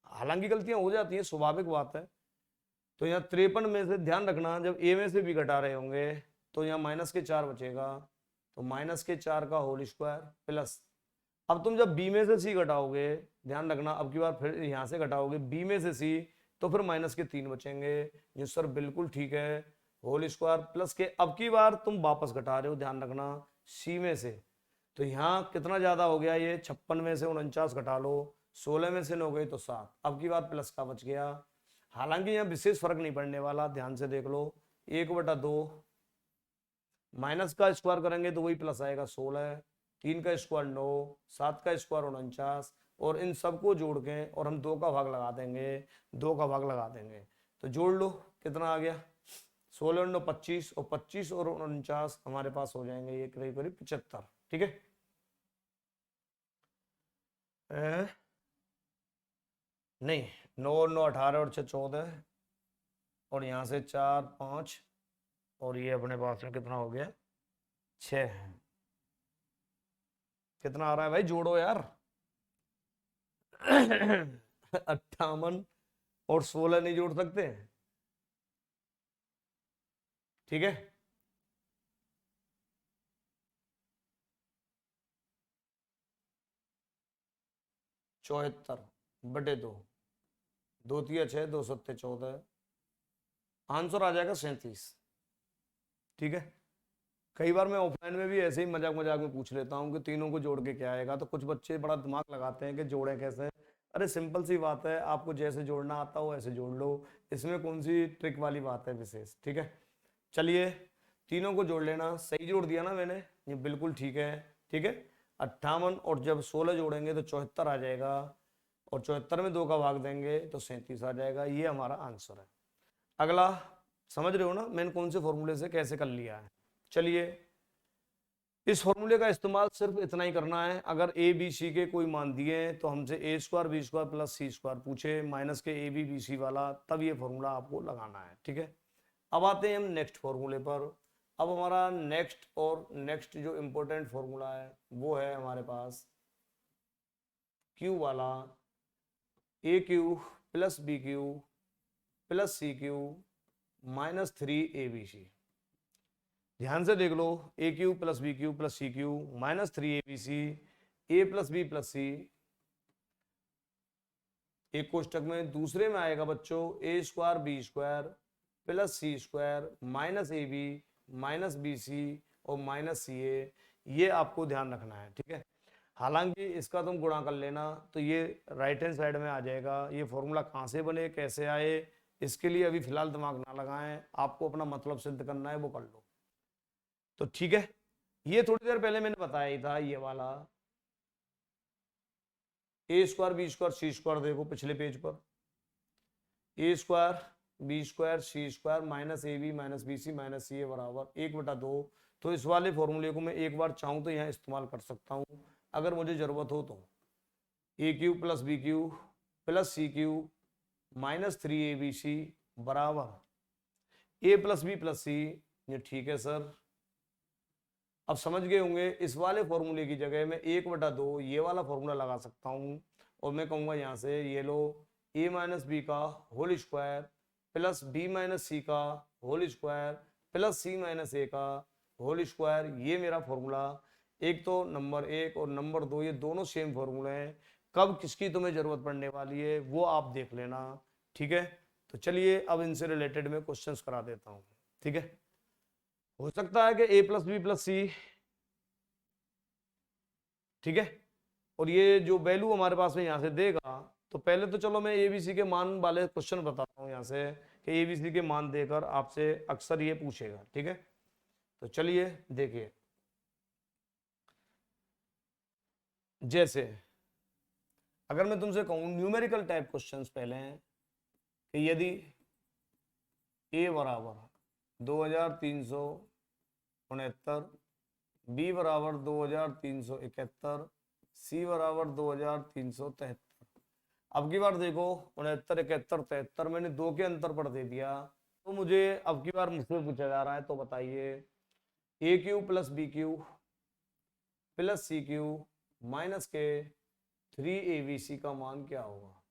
[SPEAKER 1] हालांकि गलतियां हो जाती हैं, स्वाभाविक बात है। तो यहाँ 53 में से ध्यान रखना जब ए में से भी घटा रहे होंगे तो यहाँ माइनस के 4 बचेगा, तो माइनस के 4 का होल स्क्वायर प्लस, अब तुम जब बी में से सी घटाओगे ध्यान रखना अब की बार फिर यहाँ से घटाओगे बी में से सी तो फिर माइनस के 3 बचेंगे। ये सर बिल्कुल ठीक है, होल स्क्वायर प्लस के अब की बार तुम वापस घटा रहे हो ध्यान रखना सी में से, तो यहाँ कितना ज्यादा हो गया, ये 56 में से 49 घटा लो, 16 में से 9 गई तो 7, अब की बार प्लस का बच गया। हालांकि यहाँ विशेष फर्क नहीं पड़ने वाला, ध्यान से देख लो, 1/2 माइनस का स्क्वायर करेंगे तो वही प्लस आएगा 16, 3 का स्क्वायर 9, 7 का स्क्वायर 49, और इन सबको जोड़ के और हम 2 का भाग लगा देंगे, 2 का भाग लगा देंगे तो जोड़ लो कितना आ गया, 16 और 9 25, और 25 और 49 हमारे पास हो जाएंगे ये करीब करीब 75। ठीक है नहीं 9 और 9 18 और 6 14, और यहाँ से 4 5, और ये अपने पास में कितना हो गया 6, कितना आ रहा है भाई जोड़ो यार 58 और 16 नहीं जोड़ सकते? ठीक है 74/2, 2 3 6 2 7 14, आंसर आ जाएगा 37। ठीक है कई बार मैं ऑफलाइन में भी ऐसे ही मजाक मजाक में पूछ लेता हूँ कि तीनों को जोड़ के क्या आएगा, तो कुछ बच्चे बड़ा दिमाग लगाते हैं कि जोड़ें कैसे। अरे सिंपल सी बात है, आपको जैसे जोड़ना आता हो ऐसे जोड़ लो, इसमें कौन सी ट्रिक वाली बात है विशेष। ठीक है चलिए तीनों को जोड़ लेना, सही जोड़ दिया ना मैंने, ये बिल्कुल ठीक है। ठीक है 58 और जब 16 जोड़ेंगे तो 74 आ जाएगा, और 74 में 2 का भाग देंगे तो 37 आ जाएगा। ये हमारा आंसर है। अगला समझ रहे हो ना मैंने कौन से फॉर्मूले से कैसे कर लिया है। चलिए इस फॉर्मूले का इस्तेमाल सिर्फ इतना ही करना है। अगर ए बी सी के कोई मान दिए हैं तो हमसे ए square B square plus C square पूछे माइनस के ए बी बी सी वाला, तब ये फॉर्मूला आपको लगाना है। ठीक है, अब आते हैं हम नेक्स्ट फॉर्मूले पर। अब हमारा नेक्स्ट जो इम्पोर्टेंट फॉर्मूला है वो है हमारे पास क्यू वाला, A cube plus B cube plus C cube minus 3abc। ध्यान से देख लो, A cube plus B cube plus C cube minus 3abc, A plus B plus C एक कोष्टक में, दूसरे में आएगा बच्चों A square B square plus C square minus A B minus B C और माइनस सी ए। ये आपको ध्यान रखना है। ठीक है, हालांकि इसका तुम गुणा कर लेना तो ये राइट हैंड साइड में आ जाएगा। ये फॉर्मूला कहाँ से बने कैसे आए इसके लिए अभी फिलहाल दिमाग ना लगाएं, आपको अपना मतलब सिद्ध करना है वो कर लो। तो ठीक है, ये थोड़ी देर पहले मैंने बताया ही था, ये वाला A square B square C square, देखो पिछले पेज पर A square B square C square minus A B minus B C minus C A बराबर 1/2। तो इस वाले फॉर्मूले को मैं एक बार चाहूँ तो यहाँ इस्तेमाल कर सकता हूँ अगर मुझे ज़रूरत हो तो। A cube plus B cube plus C cube minus 3abc बराबर A plus B plus C. ये ठीक है सर, अब समझ गए होंगे। इस वाले फॉर्मूले की जगह मैं 1/2 ये वाला फॉर्मूला लगा सकता हूँ और मैं कहूँगा यहाँ से ये लो ए माइनस बी का whole square plus B minus C का whole square plus C minus A का होल स्क्वायर। ये मेरा फॉर्मूला एक तो नंबर 1 और नंबर 2 ये दोनों सेम फॉर्मूले हैं। कब किसकी तुम्हें जरूरत पड़ने वाली है वो आप देख लेना। ठीक है, तो चलिए अब इनसे रिलेटेड मैं क्वेश्चंस करा देता हूँ। ठीक है, हो सकता है कि ए प्लस बी प्लस सी, ठीक है, और ये जो वैल्यू हमारे पास में यहाँ से देगा तो पहले तो चलो मैं एबीसी के मान वाले क्वेश्चन बताता हूँ यहाँ से कि एबीसी के मान देकर आपसे अक्सर ये पूछेगा। ठीक है, तो चलिए देखिए, जैसे अगर मैं तुमसे कहूँ न्यूमेरिकल टाइप क्वेश्चंस पहले हैं कि यदि ए बराबर 2369, बी बराबर 2371, सी बराबर 2373। अब की बार देखो 69 71 73 मैंने 2 के अंतर पर दे दिया, तो मुझे अब की बार मुझसे पूछा जा रहा है तो बताइए A cube plus B cube plus C cube minus के 3abc का मान क्या होगा,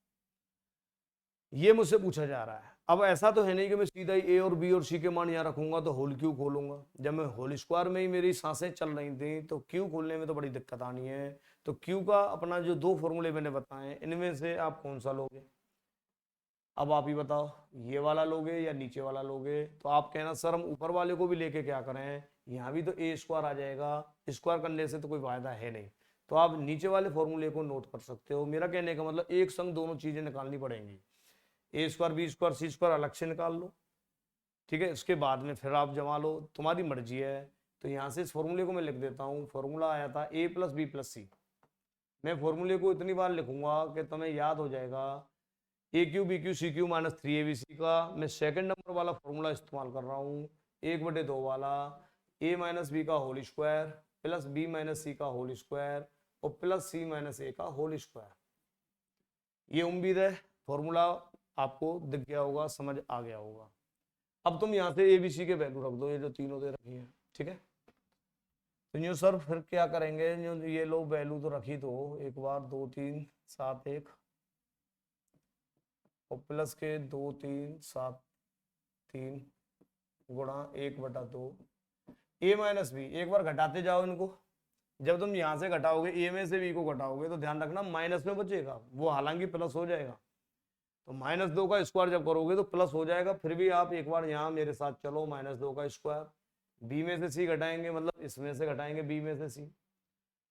[SPEAKER 1] ये मुझसे पूछा जा रहा है। अब ऐसा तो है नहीं कि मैं सीधा ही ए और बी और सी के मान यहाँ रखूंगा तो होल क्यू खोलूंगा। जब मैं होल स्क्वायर में ही मेरी सांसें चल रही थी तो क्यू खोलने में तो बड़ी दिक्कत आनी है। तो क्यू का अपना जो 2 फॉर्मूले मैंने बताए इनमें से आप कौन सा लोगे, अब आप ही बताओ, ये वाला लोगे या नीचे वाला लोगे। तो आप कहना सर हम ऊपर वाले को भी लेके क्या करें, यहाँ भी तो ए स्क्वायर आ जाएगा, स्क्वायर करने से तो कोई फायदा है नहीं। तो आप नीचे वाले फॉर्मूले को नोट कर सकते हो। मेरा कहने का मतलब एक संग दोनों चीजें निकालनी पड़ेंगी, ए square B square C square अलग से निकाल लो। ठीक है, उसके बाद में फिर आप जमा लो, तुम्हारी मर्जी है। तो यहाँ से इस फॉर्मूले को मैं लिख देता हूँ। फॉर्मूला आया था ए प्लस बी प्लस सी। मैं फॉर्मूले को इतनी बार लिखूंगा कि तुम्हें याद हो जाएगा। A cube B cube C cube minus 3abc का मैं सेकंड नंबर वाला फॉर्मूला इस्तेमाल कर रहा हूँ, 1/2 वाला ए माइनस बी का whole square plus B minus C का होल स्क्वायर और प्लस सी माइनस ए का होल स्क्वायर। ये उम्मीद है फॉर्मूला आपको दिख गया होगा, समझ आ गया होगा। अब तुम यहाँ से एबीसी के वैल्यू रख दो, ये जो तीनों दे रखी है। ठीक है, तो न्यू सर फिर क्या करेंगे, ये लो वैल्यू तो रखी दो एक बार, 2 3 7 1 और प्लस के 2 3 7 3 गुणा 1/2 ए माइनस बी। एक बार घटाते जाओ इनको, जब तुम यहाँ से घटाओगे ए में से बी को घटाओगे तो ध्यान रखना माइनस में बचेगा, वो हालांकि प्लस हो जाएगा। तो -2 का स्क्वायर जब करोगे तो प्लस हो जाएगा। फिर भी आप एक बार यहाँ मेरे साथ चलो, -2 का स्क्वायर, बी में से सी घटाएंगे मतलब इसमें से घटाएंगे बी में से सी,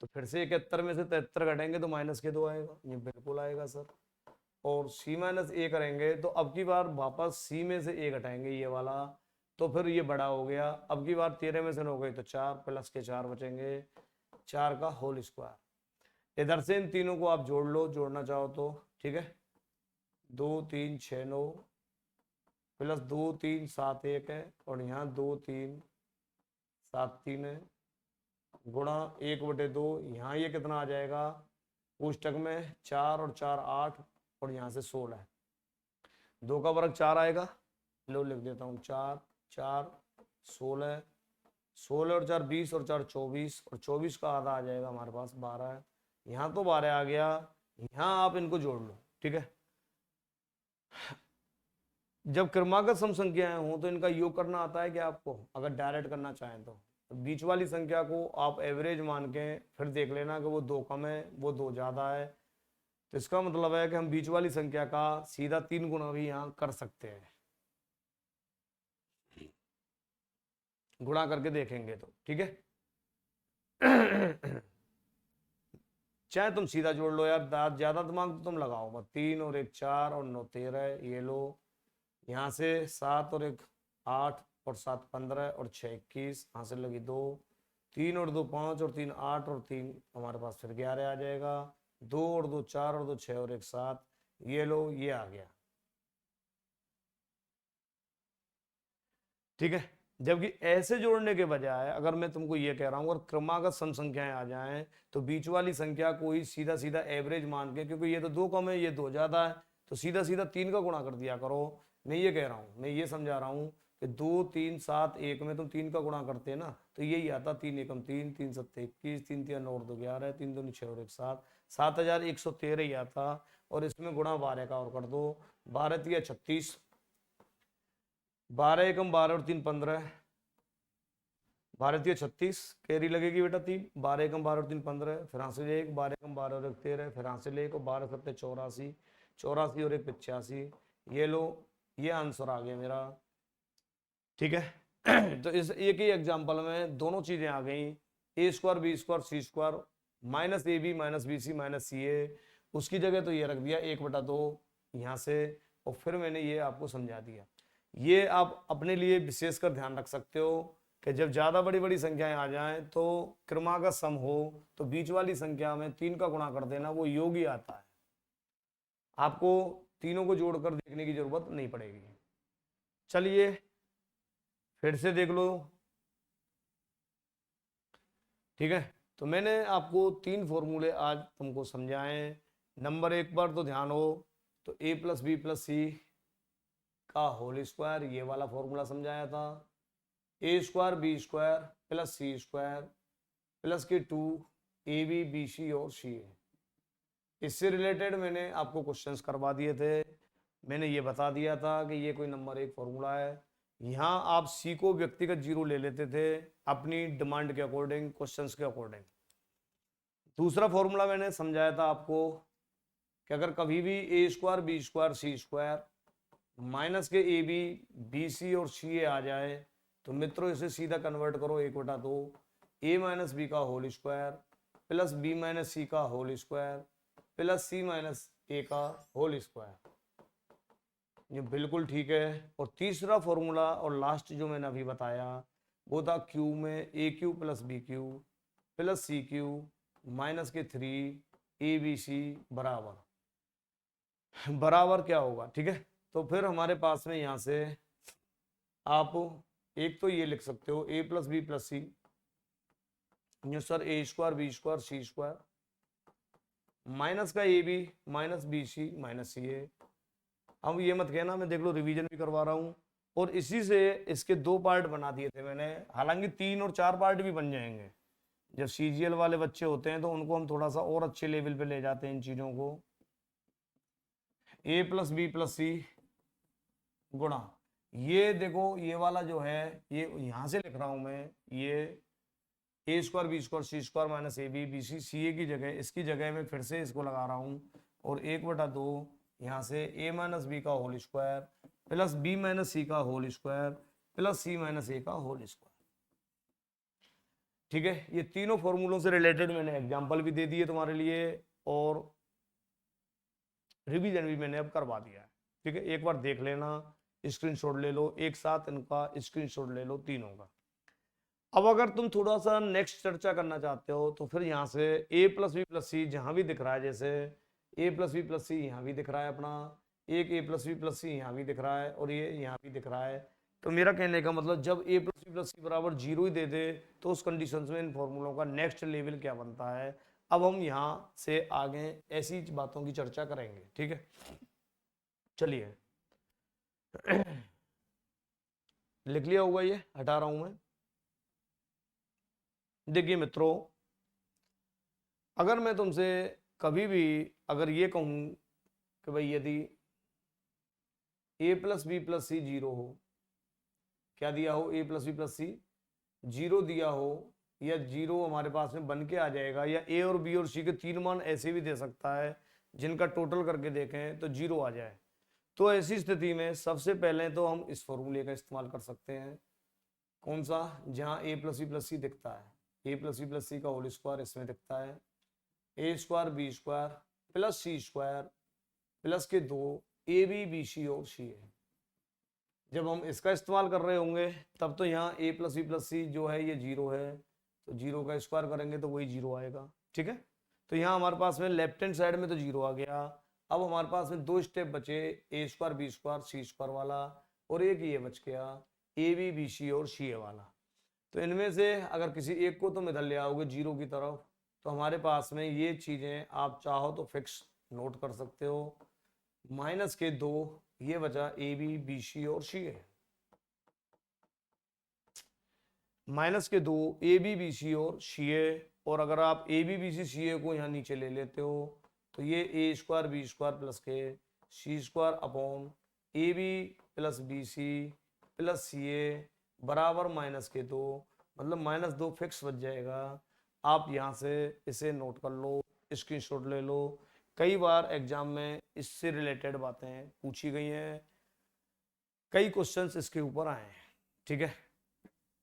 [SPEAKER 1] तो फिर से 71 में से 73 घटाएंगे तो -2 आएगा, ये बिल्कुल आएगा सर। और c माइनस ए करेंगे तो अब की बार वापस c में से a घटाएंगे ये वाला, तो फिर ये बड़ा हो गया। अब की बार 13 में से 9 गई तो 4 प्लस के 4 बचेंगे, 4 का होल स्क्वायर। इधर से इन तीनों को आप जोड़ लो, जोड़ना चाहो तो ठीक है, 2 3 6 9 प्लस 2 3 7 1 है, और यहाँ 2 3 7 3 है, गुणा 1/2, यहाँ ये कितना आ जाएगा कोष्टक में 4 और 4 8, और यहाँ से 16 है, 2 का वर्ग 4 आएगा, लो लिख देता हूँ 4 4 16, 16 और 4 20, और 4 24, और 24 का आधा आ जाएगा हमारे पास 12 है, यहाँ तो 12 आ गया, यहाँ आप इनको जोड़ लो। ठीक है, जब क्रमागत सम संख्याएं हो तो इनका योग करना आता है क्या आपको, अगर डायरेक्ट करना चाहें तो बीच वाली संख्या को आप एवरेज मान के फिर देख लेना कि वो 2 कम है वो 2 ज्यादा है, तो इसका मतलब है कि हम बीच वाली संख्या का सीधा 3 गुना भी यहाँ कर सकते हैं, गुणा करके देखेंगे तो। ठीक है, चाहे तुम सीधा जोड़ लो यार, ज्यादा दिमाग तो तुम लगाओ मत, 3 और 1 4 और 9 13, ये लो, यहाँ से 7 और 1 8 और 7 15 और 6 21, यहाँ से लगी 2, 3 और 2 5 और 3 8 और 3 हमारे पास फिर 11 आ जाएगा, 2 और 2 4 और 2 6 और 1 7, ये लो ये आ गया। ठीक है, जबकि ऐसे जोड़ने के बजाय अगर मैं तुमको ये कह रहा हूँ, अगर क्रमागत सम संख्याएं आ जाएं तो बीच वाली संख्या को ही सीधा सीधा एवरेज मान के, क्योंकि ये तो 2 कम है ये 2 ज्यादा है, तो सीधा सीधा 3 का गुणा कर दिया करो। मैं ये कह रहा हूँ, मैं ये समझा रहा हूँ कि 2 3 7 1 में तुम 3 का गुणा करते हैं ना, तो यही आता 3 एकम 3 3 7 21 3 3 9 और 2 11 3 2 6 और 1 7, 7113 ही आता, और इसमें गुणा 12 का और कर दो, 12 3 36, 12 एकम 12 और 3 15, 12 36, कैरी लगेगी बेटा 3, 12 एकम 12 और 3 15, फिर यहाँ से 1 12 एकम 12 और 1 13, फिर यहाँ से 1 और 12 7 84, 84 और 1 85, ये लो ये आंसर आ गया मेरा। ठीक है, तो इस एक ही एग्जांपल में दोनों चीजें आ गई, A square B square C square minus A B minus B C minus C A, उसकी जगह तो ये रख दिया 1/2 यहाँ से, और फिर मैंने ये आपको समझा दिया। ये आप अपने लिए विशेषकर ध्यान रख सकते हो कि जब ज्यादा बड़ी बड़ी संख्याएं आ जाएं तो क्रमागत सम हो तो बीच वाली संख्या में 3 का गुणा कर देना, वो योग ही आता है, आपको तीनों को जोड़कर देखने की जरूरत नहीं पड़ेगी। चलिए फिर से देख लो। ठीक है, तो मैंने आपको 3 फॉर्मूले आज तुमको समझाए। नंबर 1 पर तो ध्यान हो, तो a प्लस बी प्लस सी का होल स्क्वायर, ये वाला फॉर्मूला समझाया था, ए square B square plus C square plus के 2 ए बी बी सी और सी ए, इससे रिलेटेड मैंने आपको क्वेश्चंस करवा दिए थे। मैंने ये बता दिया था कि ये कोई नंबर 1 फॉर्मूला है, यहाँ आप सी को व्यक्तिगत जीरो ले लेते थे अपनी डिमांड के अकॉर्डिंग, क्वेश्चंस के अकॉर्डिंग। दूसरा फॉर्मूला मैंने समझाया था आपको कि अगर कभी भी ए square B square C square minus के ए बी बी सी और सी ए आ जाए तो मित्रों इसे सीधा कन्वर्ट करो 1/2 ए माइनस बी का whole square plus B minus C का whole square plus C minus A का होल स्क्वायर, ये बिल्कुल ठीक है। और तीसरा फॉर्मूला और लास्ट जो मैंने अभी बताया वो था क्यू में A cube plus B cube plus C cube minus के 3 ए बी सी बराबर क्या होगा। ठीक है, तो फिर हमारे पास में यहाँ से आप एक तो ये लिख सकते हो A plus B plus C, sir A square B square C square minus का A B minus B C minus C A. अब ये मत कहना मैं देख लो रिवीजन भी करवा रहा हूँ, और इसी से इसके 2 पार्ट बना दिए थे मैंने, हालांकि 3 और 4 पार्ट भी बन जाएंगे। जब सीजीएल वाले बच्चे होते हैं तो उनको हम थोड़ा सा और अच्छे लेवल पे ले जाते हैं इन चीजों को। ए प्लस बी प्लस सी गुणा, ये देखो ये वाला जो है ये यहां से लिख रहा हूं मैं, ये A square B square C square minus A B B C C A की जगह, इसकी जगह में फिर से इसको लगा रहा हूं, और 1/2 यहाँ से ए माइनस बी का whole square plus B minus C का whole square plus C minus A का होल स्क्वायर। ठीक है, ये तीनों फॉर्मूलों से रिलेटेड मैंने एग्जांपल भी दे दिए तुम्हारे लिए, और रिवीजन भी मैंने अब करवा दिया है। ठीक है, एक बार देख लेना, स्क्रीनशॉट ले लो, एक साथ इनका स्क्रीनशॉट ले लो तीनों का। अब अगर तुम थोड़ा सा नेक्स्ट चर्चा करना चाहते हो तो फिर यहाँ से ए प्लस बी प्लस सी जहां भी दिख रहा है, जैसे ए प्लस बी प्लस सी यहाँ भी दिख रहा है अपना, एक ए प्लस बी प्लस सी यहाँ भी दिख रहा है और ये यहाँ भी दिख रहा है। तो मेरा कहने का मतलब जब ए प्लस बी प्लस सी बराबर जीरो ही दे दे तो उस कंडीशन में इन फॉर्मूलों का नेक्स्ट लेवल क्या बनता है। अब हम यहाँ से आगे ऐसी बातों की चर्चा करेंगे, ठीक है। चलिए लिख लिया होगा, ये हटा रहा हूं मैं। देखिए मित्रों, अगर मैं तुमसे कभी भी अगर ये कहूं कि भाई यदि ए plus B plus C zero हो, क्या दिया हो, A plus B plus C zero दिया हो, या जीरो हमारे पास में बन के आ जाएगा, या ए और बी और सी के तीन मान ऐसे भी दे सकता है जिनका टोटल करके देखें तो जीरो आ जाए, तो ऐसी स्थिति में सबसे पहले तो हम इस फॉर्मूले का इस्तेमाल कर सकते हैं। कौन सा? जहां ए प्लस सी दिखता है, ए प्लस सी का होल स्क्वायर इसमें दिखता है, A square B square plus C square plus के दो ए बी सी और सी है। जब हम इसका इस्तेमाल कर रहे होंगे तब तो यहाँ ए प्लस सी जो है ये जीरो है, तो जीरो का स्क्वायर करेंगे तो वही जीरो आएगा, ठीक है। तो यहाँ हमारे पास में लेफ्ट हैंड साइड में तो जीरो आ गया। अब हमारे पास में दो स्टेप बचे, ए square B square C square वाला, और एक ये बच गया ए बी सी और सी ए वाला। तो इनमें से अगर किसी एक को तुम इधर ले आओगे जीरो की तरफ, तो हमारे पास में ये चीजें आप चाहो तो फिक्स नोट कर सकते हो। माइनस के दो, ये बचा ए बी सी और सी ए, माइनस के दो ए बी सी और सी ए, और अगर आप ए बी सी सी ए को यहाँ नीचे ले लेते हो तो ये A square B square plus के C square upon A B plus B C plus C A बराबर माइनस के दो, मतलब माइनस दो फिक्स बच जाएगा। आप यहाँ से इसे नोट कर लो, स्क्रीनशॉट ले लो, कई बार एग्जाम में इससे रिलेटेड बातें पूछी गई हैं, कई क्वेश्चंस इसके ऊपर आए हैं, ठीक है।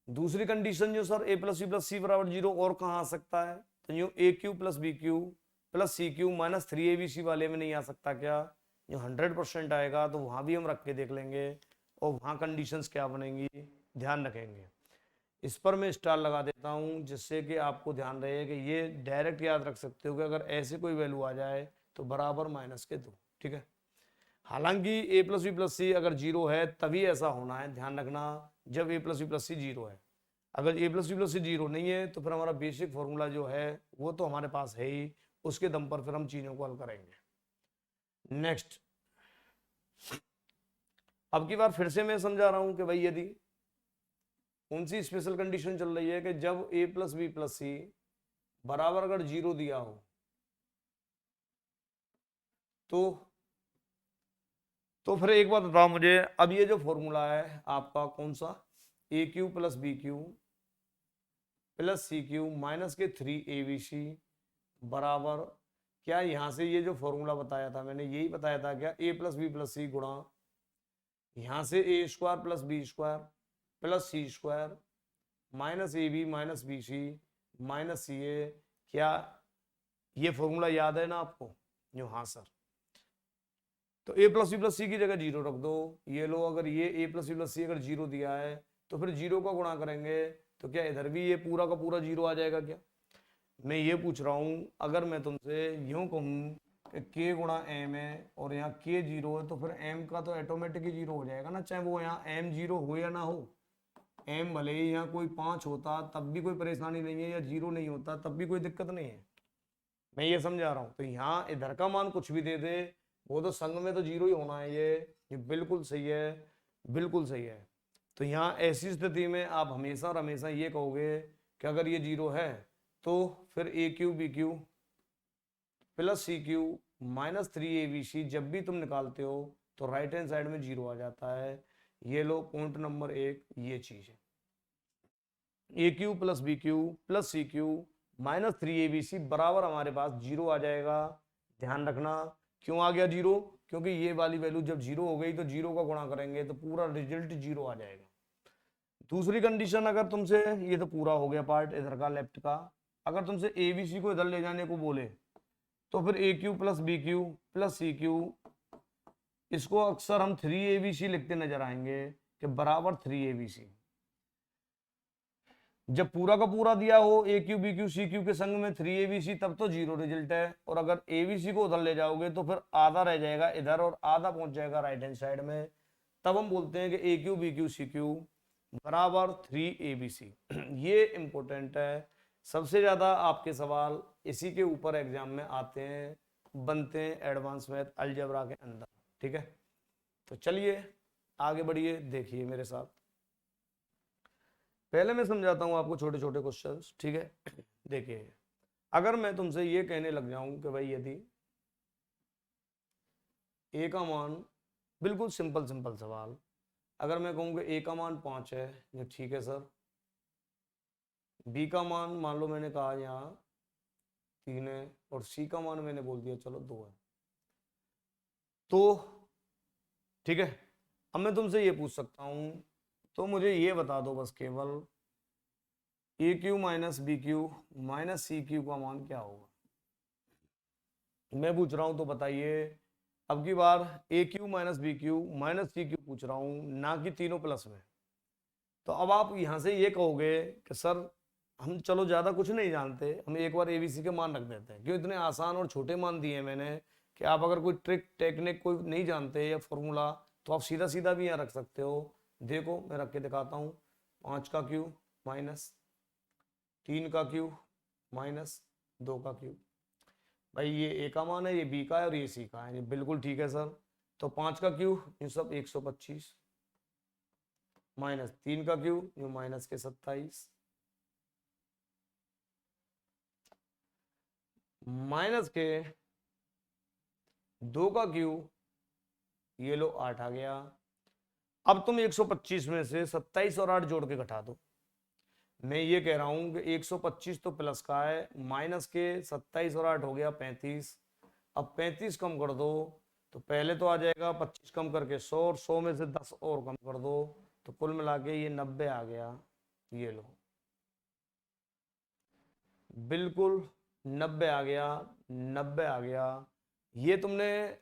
[SPEAKER 1] दूसरी कंडीशन जो सर ए प्लस सी बराबर जीरो और कहाँ आ सकता है, तो यूँ A cube plus B cube plus C cube minus three A B C वाले में नहीं आ सकता क्या? जो 100% आएगा तो वहां भी हम रख के देख लेंगे और वहां कंडीशंस क्या बनेंगी ध्यान रखेंगे। इस पर मैं स्टार लगा देता हूं जिससे कि आपको ध्यान रहे कि ये डायरेक्ट याद रख सकते हो कि अगर ऐसे कोई वैल्यू आ जाए तो बराबर माइनस के दो, ठीक है। हालांकि ए प्लस सी अगर जीरो है तभी ऐसा होना है, ध्यान रखना, जब ए प्लस सी जीरो है। अगर ए प्लस सी जीरो नहीं है तो फिर हमारा बेसिक फॉर्मूला जो है वो तो हमारे पास है ही, उसके दम पर फिर हम चीजों को हल करेंगे। नेक्स्ट, अब की बार फिर से मैं समझा रहा हूं कि भाई यदि कौन सी स्पेशल कंडीशन चल रही है कि जब ए प्लस सी बराबर अगर जीरो दिया हो तो फिर एक बात बताओ मुझे, अब ये जो फॉर्मूला है आपका कौन सा, A cube plus B cube plus C cube minus के थ्री ए बी सी बराबर, क्या यहां से ये जो फॉर्मूला बताया था मैंने यही बताया था क्या, ए प्लस सी गुणा यहां से A square plus B square plus C square minus A B C minus C A, क्या ये फॉर्मूला याद है ना आपको? जो हाँ सर, तो ए प्लस सी की जगह जीरो रख दो, ये लो, अगर ये ए प्लस सी अगर जीरो दिया है तो फिर जीरो का गुणा करेंगे तो क्या इधर भी ये पूरा का पूरा जीरो आ जाएगा क्या? मैं ये पूछ रहा हूं, अगर मैं तुमसे यूं कहूं के गुणा एम है और यहाँ के जीरो है तो फिर एम का तो ऑटोमेटिक ही जीरो हो जाएगा ना, चाहे वो यहाँ एम जीरो हो या ना हो। एम भले ही यहाँ कोई 5 होता तब भी कोई परेशानी नहीं है, या जीरो नहीं होता तब भी कोई दिक्कत नहीं है, मैं ये समझा रहा हूँ। तो यहाँ इधर का मान कुछ भी दे दे वो तो संग में तो जीरो ही होना है, ये बिल्कुल सही है, बिल्कुल सही है। तो यहाँ ऐसी स्थिति में आप हमेशा और हमेशा ये कहोगे कि अगर ये जीरो है तो फिर A cube B cube plus C cube minus three A B C जब भी तुम निकालते हो तो राइट हैंड साइड में जीरो आ जाता है। ये लो पॉइंट नंबर एक, ये चीज है, A cube plus B cube plus C cube minus three A B C बराबर हमारे पास जीरो आ जाएगा। ध्यान रखना क्यों आ गया जीरो, क्योंकि ये वाली वैल्यू जब जीरो हो गई तो जीरो का गुणा करेंगे तो पूरा रिजल्ट जीरो आ जाएगा। दूसरी कंडीशन, अगर तुमसे, ये तो पूरा हो गया पार्ट इधर का लेफ्ट का, अगर तुमसे ए बी सी को इधर ले जाने को बोले तो फिर A cube plus B cube plus C cube, इसको अक्सर हम थ्री ए बी सी लिखते नजर आएंगे कि बराबर थ्री ए बी सी। जब पूरा का पूरा दिया हो A cube B cube C cube के संग में 3abc, तब तो जीरो रिजल्ट है। और अगर abc को उधर ले जाओगे तो फिर आधा रह जाएगा इधर और आधा पहुंच जाएगा राइट हैंड साइड में। तब हम बोलते हैं कि A cube B cube C cube बराबर 3abc। ये इंपॉर्टेंट है, सबसे ज्यादा आपके सवाल इसी के ऊपर एग्जाम में आते हैं, बनते हैं एडवांस मैथ अलजेब्रा के अंदर। ठीक है, तो चलिए आगे बढ़िए, देखिए मेरे साथ। पहले मैं समझाता हूं आपको छोटे छोटे क्वेश्चंस। ठीक है, देखिए अगर मैं तुमसे ये कहने लग जाऊं कि भाई यदि ए का मान, बिल्कुल सिंपल सिंपल सवाल, अगर मैं कहूँ कि ए का मान 5 है, ये ठीक है सर। बी का मान मान लो मैंने कहा यहाँ 3 है, और सी का मान मैंने बोल दिया चलो 2 है, तो ठीक है। अब मैं तुमसे ये पूछ सकता हूं, तो मुझे ये बता दो बस केवल A cube minus B cube minus C cube का मान क्या होगा। मैं पूछ रहा हूं तो बताइए। अब की बार A cube minus B cube minus C cube पूछ रहा हूं, ना कि तीनों प्लस में। तो अब आप यहां से ये कहोगे कि सर हम चलो ज्यादा कुछ नहीं जानते, हम एक बार एबीसी के मान रख देते हैं। क्यों, इतने आसान और छोटे मान दिए मैंने कि आप अगर कोई ट्रिक टेक्निक कोई नहीं जानते या फॉर्मूला, तो आप सीधा सीधा भी यहाँ रख सकते हो। देखो मैं रख के दिखाता हूँ। 5 का क्यूब माइनस 3 का क्यूब माइनस 2 का क्यूब। भाई ये ए का मान है, ये बी का है और ये सी का है, ये बिल्कुल ठीक है सर। तो 5 का क्यूब ये सब 125 माइनस 3 का क्यूब ये माइनस के 27 माइनस के 2 का क्यूब ये लो 8 आ गया। अब तुम 125 में से 27 और 8 जोड़ के घटा दो। मैं ये कह रहा हूं कि 125 तो प्लस का है, माइनस के 27 और 8 हो गया 35। अब 35 कम कर दो तो पहले तो आ जाएगा 25 कम करके 100, और 100 में से 10 और कम कर दो तो कुल मिला के ये 90 आ गया। ये लो बिल्कुल 90 आ गया, 90 आ गया। ये तुमने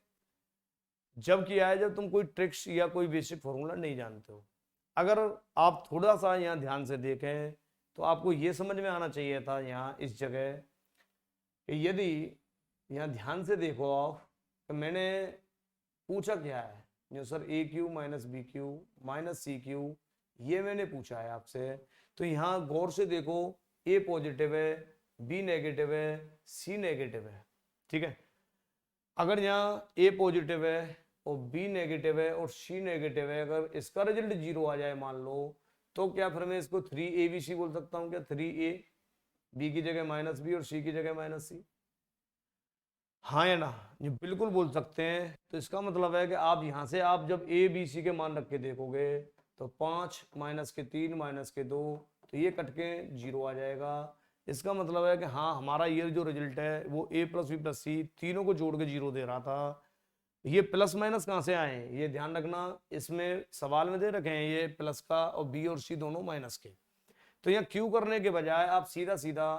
[SPEAKER 1] जब किया है जब तुम कोई ट्रिक्स या कोई बेसिक फॉर्मूला नहीं जानते हो। अगर आप थोड़ा सा यहाँ ध्यान से देखें तो आपको ये समझ में आना चाहिए था यहाँ इस जगह कि यदि यहाँ ध्यान से देखो आप तो मैंने पूछा क्या है, जो sir A cube minus B cube minus C cube, ये मैंने पूछा है आपसे। तो यहाँ गौर से देखो, ए पॉजिटिव है, बी नेगेटिव है, सी नेगेटिव है। ठीक है, अगर यहाँ ए पॉजिटिव है और बी नेगेटिव है और सी नेगेटिव है, अगर इसका रिजल्ट 0 आ जाए मान लो, तो क्या फिर मैं इसको 3abc बोल सकता हूँ क्या? 3a, बी की जगह माइनस बी और सी की जगह माइनस सी, हाँ या ना? ये बिल्कुल बोल सकते हैं। तो इसका मतलब है कि आप यहाँ से आप जब ए बी सी के मान रख के देखोगे तो 5 माइनस के 3 माइनस के 2, तो ये कट के 0 आ जाएगा। इसका मतलब है कि हाँ हमारा ये जो रिजल्ट है वो ए प्लस बी प्लस सी तीनों को जोड़ के 0 दे रहा था। ये प्लस माइनस कहाँ से आए हैं ये ध्यान रखना, इसमें सवाल में दे रखे हैं ये प्लस का, और बी और सी दोनों माइनस के। तो यहाँ क्यू करने के बजाय आप सीधा सीधा,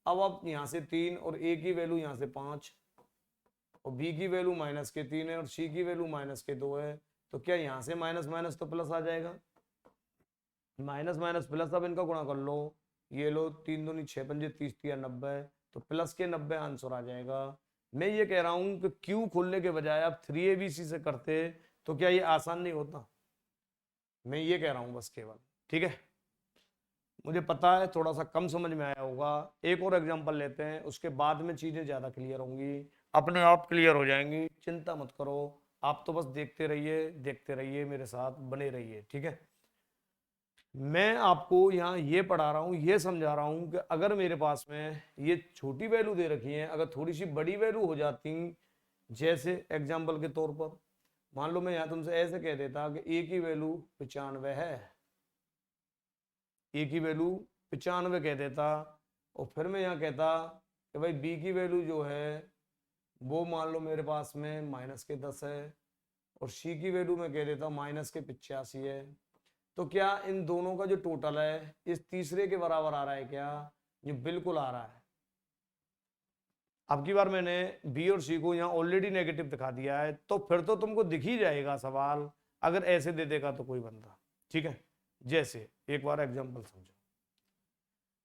[SPEAKER 1] अब आप यहाँ से 3 और ए की वैल्यू यहाँ से 5 और बी की वैल्यू माइनस के 3 है और सी की वैल्यू माइनस के 2 है, तो क्या यहाँ से माइनस माइनस तो प्लस आ जाएगा, माइनस माइनस प्लस। अब इनका गुणा कर लो, ये लो 3 दूनी 6 पंजे 30 या 90, तो प्लस के 90 आंसर आ जाएगा। मैं ये कह रहा हूं कि क्यू खोलने के बजाय आप 3abc से करते तो क्या ये आसान नहीं होता? मैं ये कह रहा हूं बस केवल। ठीक है, मुझे पता है थोड़ा सा कम समझ में आया होगा। एक और एग्जांपल लेते हैं, उसके बाद में चीजें ज्यादा क्लियर होंगी, अपने आप क्लियर हो जाएंगी, चिंता मत करो। आप तो बस देखते रहिए मेरे साथ बने रहिए। ठीक है, मैं आपको यहाँ ये पढ़ा रहा हूँ, ये समझा रहा हूँ कि अगर मेरे पास में ये छोटी वैल्यू दे रखी है, अगर थोड़ी सी बड़ी वैल्यू हो जाती, जैसे एग्जाम्पल के तौर पर मान लो मैं यहाँ तुमसे ऐसे कह देता कि ए की वैल्यू 95 है, ए की वैल्यू 95 कह देता, और फिर मैं यहाँ कहता कि भाई बी की वैल्यू जो है वो मान लो मेरे पास में माइनस के 10 है, और सी की वैल्यू मैं कह देता माइनस के 85 है। तो क्या इन दोनों का जो टोटल है इस तीसरे के बराबर आ रहा है क्या? ये बिल्कुल आ रहा है। अब की बार मैंने बी और सी को यहाँ ऑलरेडी नेगेटिव दिखा दिया है, तो फिर तो तुमको दिख ही जाएगा सवाल, अगर ऐसे दे देगा तो कोई बंदा। ठीक है, जैसे एक बार एग्जांपल समझो,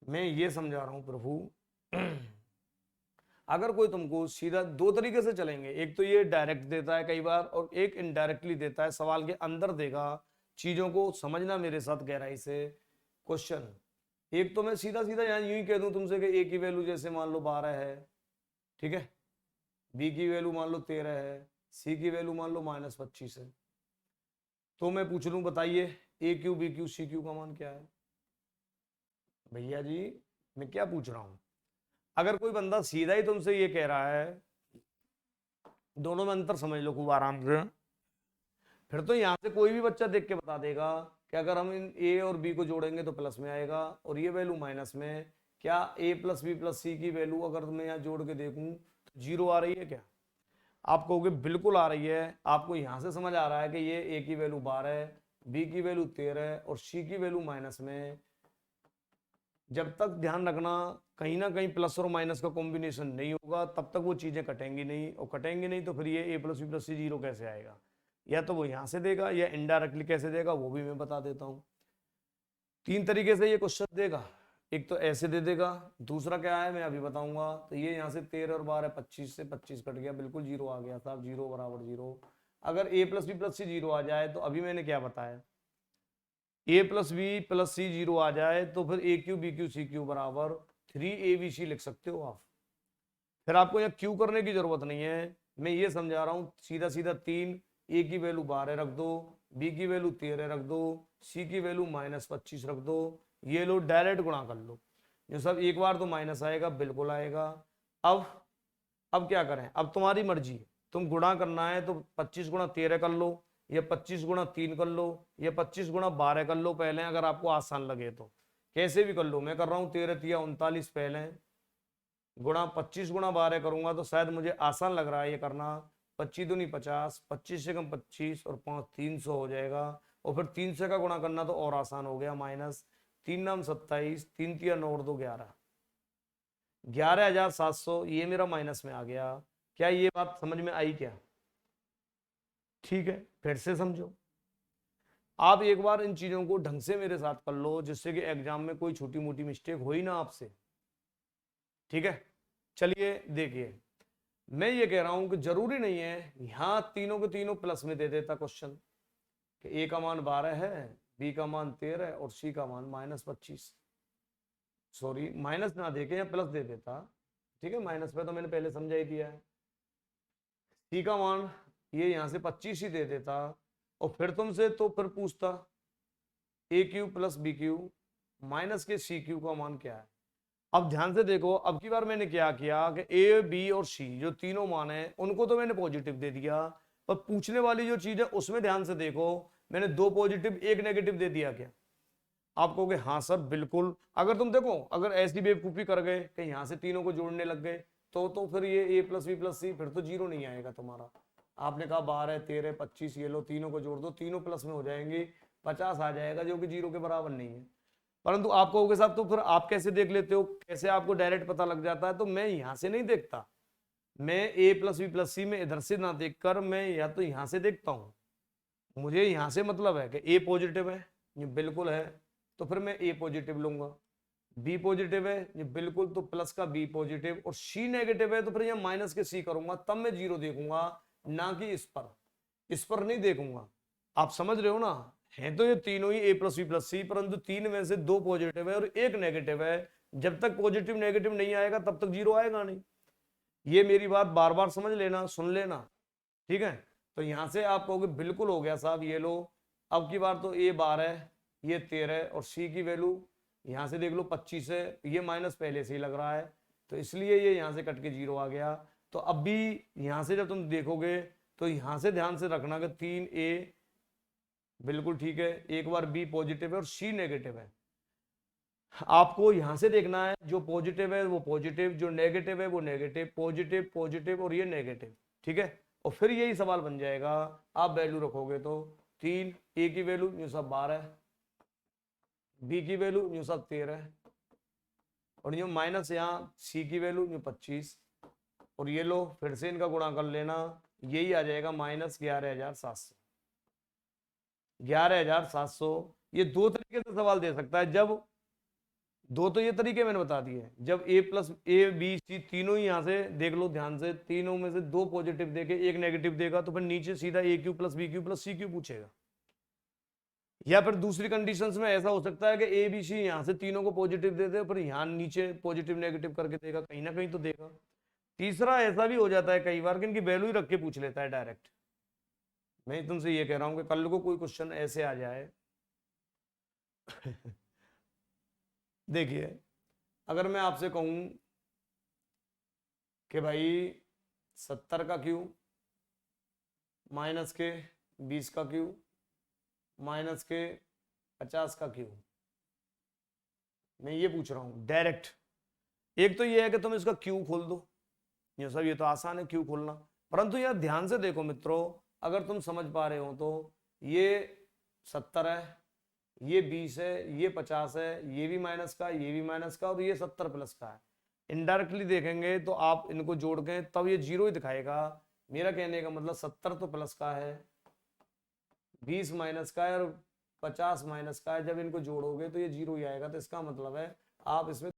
[SPEAKER 1] मैं ये समझा रहा हूं प्रभु, अगर कोई तुमको सीधा दो तरीके से चलेंगे, एक तो ये डायरेक्ट देता है कई बार और एक इनडायरेक्टली देता है, सवाल के अंदर देगा। चीजों को समझना मेरे साथ गहराई से। क्वेश्चन एक तो मैं सीधा सीधा यहाँ यूं ही कह दूं तुमसे कि ए की वैल्यू जैसे मान लो 12 है, ठीक है, बी की वैल्यू मान लो 13 है, सी की वैल्यू मान लो -25 है, तो मैं पूछ लूं बताइए A cube B cube C cube का मान क्या है? भैया जी मैं क्या पूछ रहा हूं? अगर कोई बंदा सीधा ही तुमसे ये कह रहा है, दोनों में अंतर समझ लो खूब आराम से, फिर तो यहाँ से कोई भी बच्चा देख के बता देगा कि अगर हम इन ए और बी को जोड़ेंगे तो प्लस में आएगा और ये वैल्यू माइनस में। क्या ए प्लस बी प्लस सी की वैल्यू अगर मैं यहाँ जोड़ के देखूं तो जीरो आ रही है क्या? आप कहोगे बिल्कुल आ रही है। आपको यहां से समझ आ रहा है कि ये ए की वैल्यू 12 है, बी की वैल्यू 13 है और सी की वैल्यू माइनस में। जब तक ध्यान रखना कहीं ना कहीं प्लस और माइनस का कॉम्बिनेशन नहीं होगा तब तक वो चीजें कटेंगी नहीं, और कटेंगी नहीं तो फिर ये ए plus B plus C zero कैसे आएगा? या तो वो यहां से देगा या इनडायरेक्टली कैसे देगा वो भी मैं बता देता हूं। तीन तरीके से ये क्वेश्चन देगा, एक तो ऐसे दे देगा, दूसरा क्या है मैं अभी बताऊंगा। तो ये यहाँ से 13 और 12 25 से 25 कट गया, बिल्कुल जीरो आ गया साहब, जीरो बराबर जीरो। अगर A plus B plus C zero आ जाए तो अभी मैंने क्या बताया, A plus B plus C zero आ जाए तो फिर A cube B cube C cube बराबर 3 ABC लिख सकते हो आप। फिर आपको यहाँ क्यू करने की जरूरत नहीं है, मैं ये समझा रहा हूँ सीधा सीधा तीन, ए की वैल्यू 12 रख दो, बी की वैल्यू 13 रख दो, सी की वैल्यू -25 रख दो, ये लो डायरेक्ट गुणा कर लो। ये सब एक बार तो माइनस आएगा, बिल्कुल आएगा। अब अब क्या करें, अब तुम्हारी मर्जी, तुम गुणा करना है तो 25 गुणा 13 कर लो, या 25 गुणा 3 कर लो, या 25 गुणा 12 कर लो पहले, अगर आपको आसान लगे तो कैसे भी कर लो। मैं कर रहा हूँ 13 तिया 39 पहले, गुणा 25 गुणा 12 करूंगा तो शायद मुझे आसान लग रहा है ये करना। 25 दूनी 50, 25 से कम 25 और 5 300 हो जाएगा, और फिर 300 का गुणा करना तो और आसान हो गया, माइनस 3 नाम 27, 3 तिया 9 और 2 11, 11,700 ये मेरा माइनस में आ गया। क्या ये बात समझ में आई क्या? ठीक है, फिर से समझो। आप एक बार इन चीजों को ढंग से मेरे साथ कर लो जिससे कि एग्जाम में कोई छोटी मोटी मिस्टेक हो ही ना आपसे, ठीक है? चलिए देखिए, मैं ये कह रहा हूं कि जरूरी नहीं है यहां तीनों के तीनों प्लस में दे देता क्वेश्चन कि ए का मान 12 है, बी का मान 13 है और सी का मान -25, सॉरी माइनस ना देके या प्लस दे देता, ठीक है? माइनस पे तो मैंने पहले समझा ही दिया है। सी का मान ये यहां से 25 ही दे देता, और फिर तुमसे तो फिर पूछता A cube plus B cube minus के सी क्यू का मान क्या है। अब ध्यान से देखो, अब की बार मैंने क्या किया कि ए बी और सी जो तीनों मान है उनको तो मैंने पॉजिटिव दे दिया, पर पूछने वाली जो चीज है उसमें ध्यान से देखो, मैंने दो पॉजिटिव एक नेगेटिव दे दिया क्या? आप कहोगे हाँ सर बिल्कुल। अगर तुम देखो, अगर ऐसी बेवकूफी कर गए कि यहां से तीनों को जोड़ने लग गए तो फिर ये ए प्लस बी प्लस सी फिर तो जीरो नहीं आएगा तुम्हारा। आपने कहा 12 13 25, ये लो तीनों को जोड़ दो, तीनों प्लस में हो जाएंगे, 50 आ जाएगा जो कि जीरो के बराबर नहीं है। परंतु आप कहोगे साहब तो फिर आप कैसे देख लेते हो, कैसे आपको डायरेक्ट पता लग जाता है? तो मैं यहां से नहीं देखता, मैं ए प्लस बी प्लस सी में इधर से ना देखकर मैं या तो यहां से देखता हूं। मुझे यहां से मतलब है कि ए पॉजिटिव है, ये बिल्कुल है, तो फिर मैं ए पॉजिटिव लूंगा। बी पॉजिटिव है ये बिल्कुल, तो प्लस का बी पॉजिटिव, और सी नेगेटिव है तो फिर ये माइनस के सी करूंगा, तब मैं जीरो देखूंगा, ना कि इस पर नहीं देखूंगा। आप समझ रहे हो ना? है तो ये तीनों ही ए प्लस बी प्लस सी, परंतु तीन में से दो पॉजिटिव है और एक नेगेटिव है। जब तक पॉजिटिव नेगेटिव नहीं आएगा तब तक जीरो आएगा नहीं। ये मेरी बात बार बार समझ लेना, सुन लेना, ठीक है? तो यहां से आप कहोगे बिल्कुल हो गया साहब, ये लो। अब की बार तो ए 12 ये 13 और सी की वैल्यू यहां से देख लो 25 है, ये माइनस पहले से ही लग रहा है तो इसलिए ये यहां से कट के जीरो आ गया। तो अब भी यहां से जब तुम देखोगे तो यहां से ध्यान से रखना कि 3A बिल्कुल ठीक है, एक बार बी पॉजिटिव है और सी नेगेटिव है। आपको यहां से देखना है जो पॉजिटिव है वो पॉजिटिव, जो नेगेटिव है वो नेगेटिव, पॉजिटिव पॉजिटिव और ये नेगेटिव, ठीक है? और फिर यही सवाल बन जाएगा, आप वैल्यू रखोगे तो 3, ए की वैल्यू न्यू सब 12, बी की वैल्यू न्यू सब 13 और न्यू माइनस यहाँ सी की वैल्यू न्यू 25, और ये लो फिर से इनका गुणा कर लेना, यही आ जाएगा -11,700। 11,700 ये दो तरीके से सवाल दे सकता है, जब दो तो ये तरीके मैंने बता दिए, जब ए प्लस ए बी सी तीनों ही यहां से देख लो ध्यान से, तीनों में से दो पॉजिटिव देके एक नेगेटिव देगा तो फिर नीचे सीधा A cube plus B cube plus C cube पूछेगा। या फिर दूसरी कंडीशंस में ऐसा हो सकता है कि ए बी सी यहां से तीनों को पॉजिटिव दे दे, पर यहां नीचे पॉजिटिव नेगेटिव करके देगा, कहीं ना कहीं तो देगा। तीसरा ऐसा भी हो जाता है कई बार कि इनकी वैल्यू ही रख के पूछ लेता है डायरेक्ट। मैं तुमसे ये कह रहा हूं कि कल को कोई क्वेश्चन ऐसे आ जाए देखिए, अगर मैं आपसे कहूं कि भाई 70 का क्यूब माइनस के 20 का क्यूब माइनस के 50 का क्यूब, मैं ये पूछ रहा हूं डायरेक्ट। एक तो ये है कि तुम इसका क्यूब खोल दो, ये सब ये तो आसान है क्यूब खोलना, परंतु यार ध्यान से देखो मित्रों, अगर तुम समझ पा रहे हो तो ये 70 है, ये 20 है, ये 50 है, ये भी माइनस का, ये भी माइनस का, और ये 70 प्लस का है। इनडायरेक्टली देखेंगे तो आप इनको जोड़ के तब ये जीरो ही दिखाएगा। मेरा कहने का मतलब 70 तो प्लस का है, 20 माइनस का है और 50 माइनस का है, जब इनको जोड़ोगे तो ये जीरो ही आएगा। तो इसका मतलब है आप इसमें